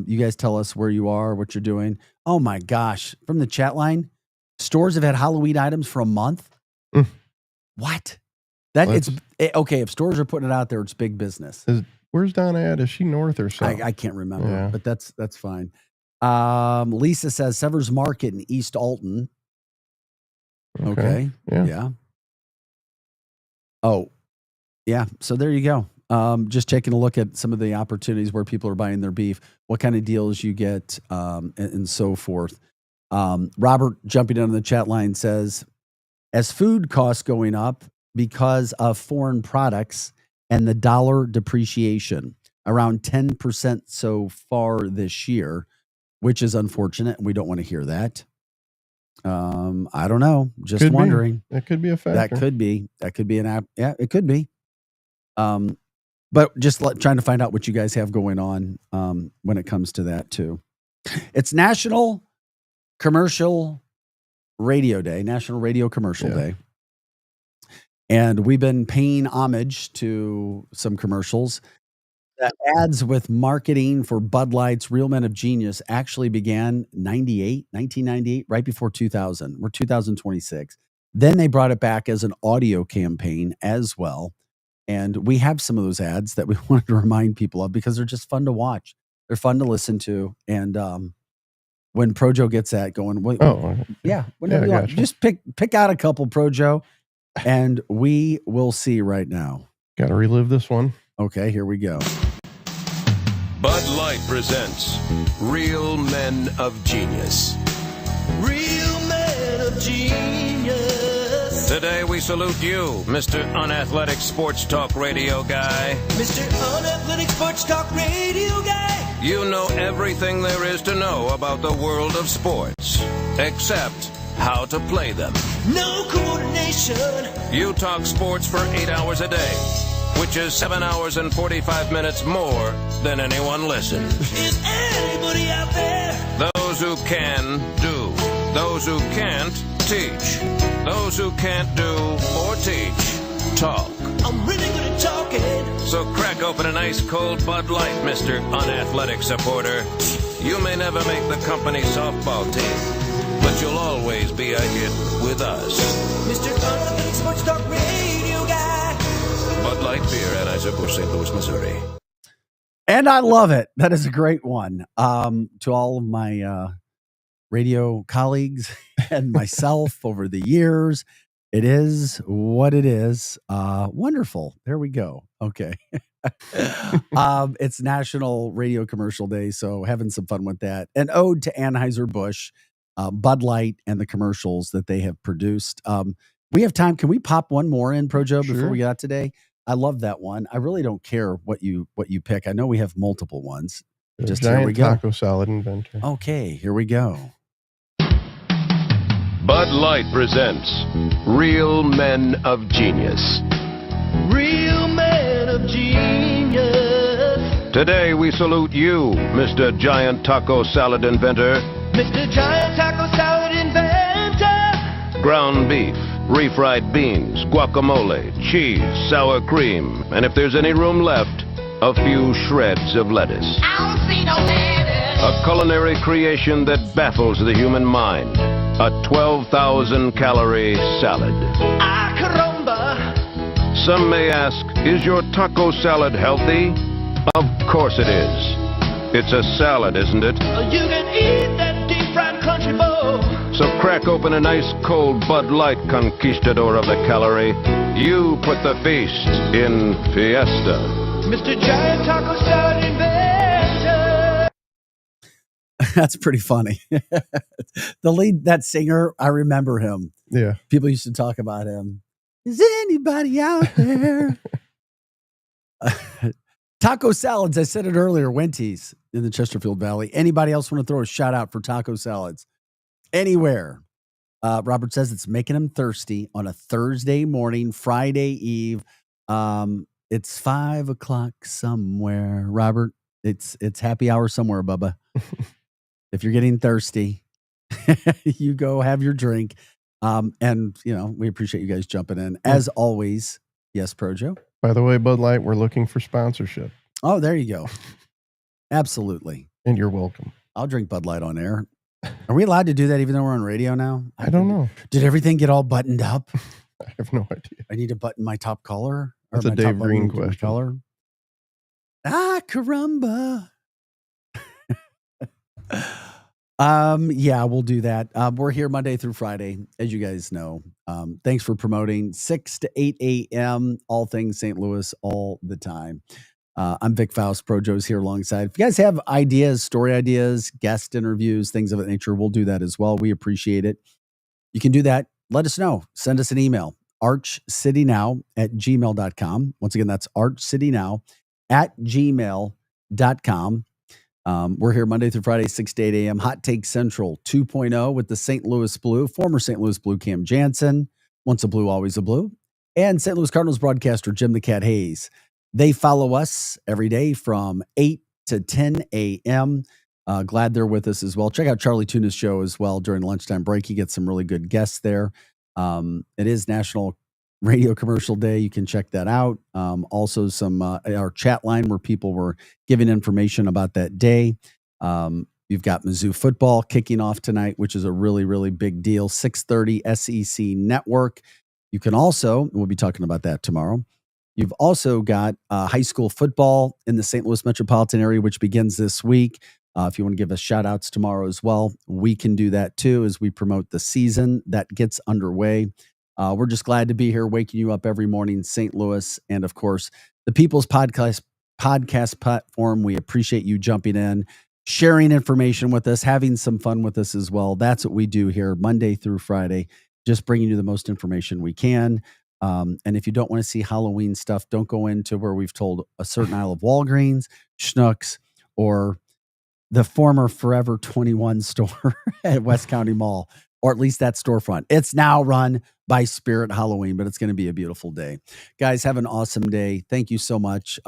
You guys tell us where you are, what you're doing. Oh my gosh. From the chat line, stores have had Halloween items for a month. What? Okay. If stores are putting it out there, it's big business. Where's Donna at? Is she north or south? I can't remember, but that's fine. Lisa says Severs Market in East Alton. Okay. Yeah. Oh, yeah. So there you go. Just taking a look at some of the opportunities where people are buying their beef, what kind of deals you get, and so forth. Robert jumping in on the chat line says, as food costs going up because of foreign products and the dollar depreciation, around 10% so far this year, which is unfortunate. And we don't want to hear that. I don't know. Just wondering. That could be a factor. That could be an app. Yeah, it could be. But just trying to find out what you guys have going on when it comes to that too. It's National Commercial Radio Day, National Radio Commercial Day. And we've been paying homage to some commercials. The ads with marketing for Bud Light's Real Men of Genius actually began 1998, right before 2000. We're 2026. Then they brought it back as an audio campaign as well. And we have some of those ads that we wanted to remind people of because they're just fun to watch. They're fun to listen to. And when Projo gets that going, just pick out a couple, Projo, and we will see right now. Got to relive this one. Okay, here we go. Bud Light presents Real Men of Genius. Real Men of Genius. Today we salute you, Mr. Unathletic Sports Talk Radio Guy. Mr. Unathletic Sports Talk Radio Guy. You know everything there is to know about the world of sports, except how to play them. No coordination. You talk sports for 8 hours a day, which is 7 hours and 45 minutes more than anyone listens. Is anybody out there? Those who can, do. Those who can't, teach. Those who can't do or teach, talk. I'm really good at talking. So crack open an ice cold Bud Light, Mr. Unathletic Supporter. You may never make the company softball team, but you'll always be a hit with us. Mr. Unathletic Sports Talk Radio Guy. Bud Light Beer, Anheuser-Busch, St. Louis, Missouri. And I love it. That is a great one. To all of my radio colleagues and myself over the years, it is what it is. Wonderful. There we go. Okay. It's National Radio Commercial Day, so having some fun with that. An ode to Anheuser-Busch, Bud Light, and the commercials that they have produced. We have time. Can we pop one more in, Projo, before we get out today? I love that one. I really don't care what you pick. I know we have multiple ones. Just here we go. Taco salad inventor. Okay, here we go. Bud Light presents Real Men of Genius. Real Men of Genius. Today we salute you, Mr. Giant Taco Salad Inventor. Mr. Giant Taco Salad Inventor. Ground beef, refried beans, guacamole, cheese, sour cream, and if there's any room left, a few shreds of lettuce. I don't see no lettuce. A culinary creation that baffles the human mind. A 12,000 calorie salad. Ah, caramba. Some may ask, is your taco salad healthy? Of course it is. It's a salad, isn't it? You can eat that deep fried country bowl. So crack open an ice cold Bud Light, conquistador of the calorie. You put the feast in fiesta. Mr. Giant Taco Salad Inventor. That's pretty funny. The lead, that singer, I remember him. Yeah. People used to talk about him. Is anybody out there? Taco salads. I said it earlier. Wendy's in the Chesterfield Valley. Anybody else want to throw a shout out for taco salads? Anywhere. Robert says it's making him thirsty on a Thursday morning, Friday Eve. It's 5 o'clock somewhere. Robert, it's happy hour somewhere, Bubba. If you're getting thirsty, you go have your drink. And we appreciate you guys jumping in as always. Yes, Projo. By the way, Bud Light, we're looking for sponsorship. Oh, there you go. Absolutely. And you're welcome. I'll drink Bud Light on air. Are we allowed to do that even though we're on radio now? I don't know. Did everything get all buttoned up? I have no idea. I need to button my top collar. That's a Dave Green question. Collar. Caramba. Yeah, we'll do that. We're here Monday through Friday, as you guys know. Thanks for promoting 6 to 8 a.m. all things St. Louis all the time. I'm Vic Faust. Projo's here alongside. If you guys have ideas, story ideas, guest interviews, things of that nature, we'll do that as well. We appreciate it. You can do that. Let us know. Send us an email, archcitynow@gmail.com. Once again, that's archcitynow@gmail.com. We're here Monday through Friday, 6 to 8 a.m. Hot Take Central 2.0 with the St. Louis Blue, former St. Louis Blue Cam Jansen, once a Blue, always a Blue, and St. Louis Cardinals broadcaster Jim the Cat Hayes. They follow us every day from 8 to 10 a.m. Glad they're with us as well. Check out Charlie Tuna's show as well during the lunchtime break. He gets some really good guests there. It is National Radio Commercial Day. You can check that out. Also, some our chat line where people were giving information about that day. You've got Mizzou football kicking off tonight, which is a really, really big deal. 6:30 SEC Network. You can also, we'll be talking about that tomorrow. You've also got high school football in the St. Louis metropolitan area, which begins this week. If you want to give us shout outs tomorrow as well, we can do that too as we promote the season that gets underway. We're just glad to be here, waking you up every morning, St. Louis. And of course, the People's Podcast platform. We appreciate you jumping in, sharing information with us, having some fun with us as well. That's what we do here Monday through Friday, just bringing you the most information we can. And if you don't want to see Halloween stuff, don't go into where we've told a certain aisle of Walgreens, Schnucks, or the former Forever 21 store at West County Mall, or at least that storefront. It's now run by Spirit Halloween, but it's going to be a beautiful day. Guys, have an awesome day. Thank you so much.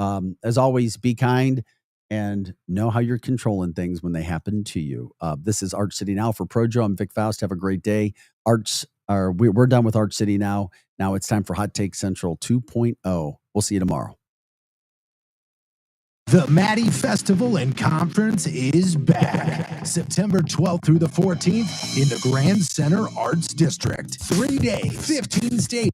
As always, be kind and know how you're controlling things when they happen to you. This is Arch City Now for Projo. I'm Vic Faust. Have a great day. We're done with Arch City Now. Now it's time for Hot Take Central 2.0. We'll see you tomorrow. The Maddie Festival and Conference is back. September 12th through the 14th in the Grand Center Arts District. 3 days, 15 stages.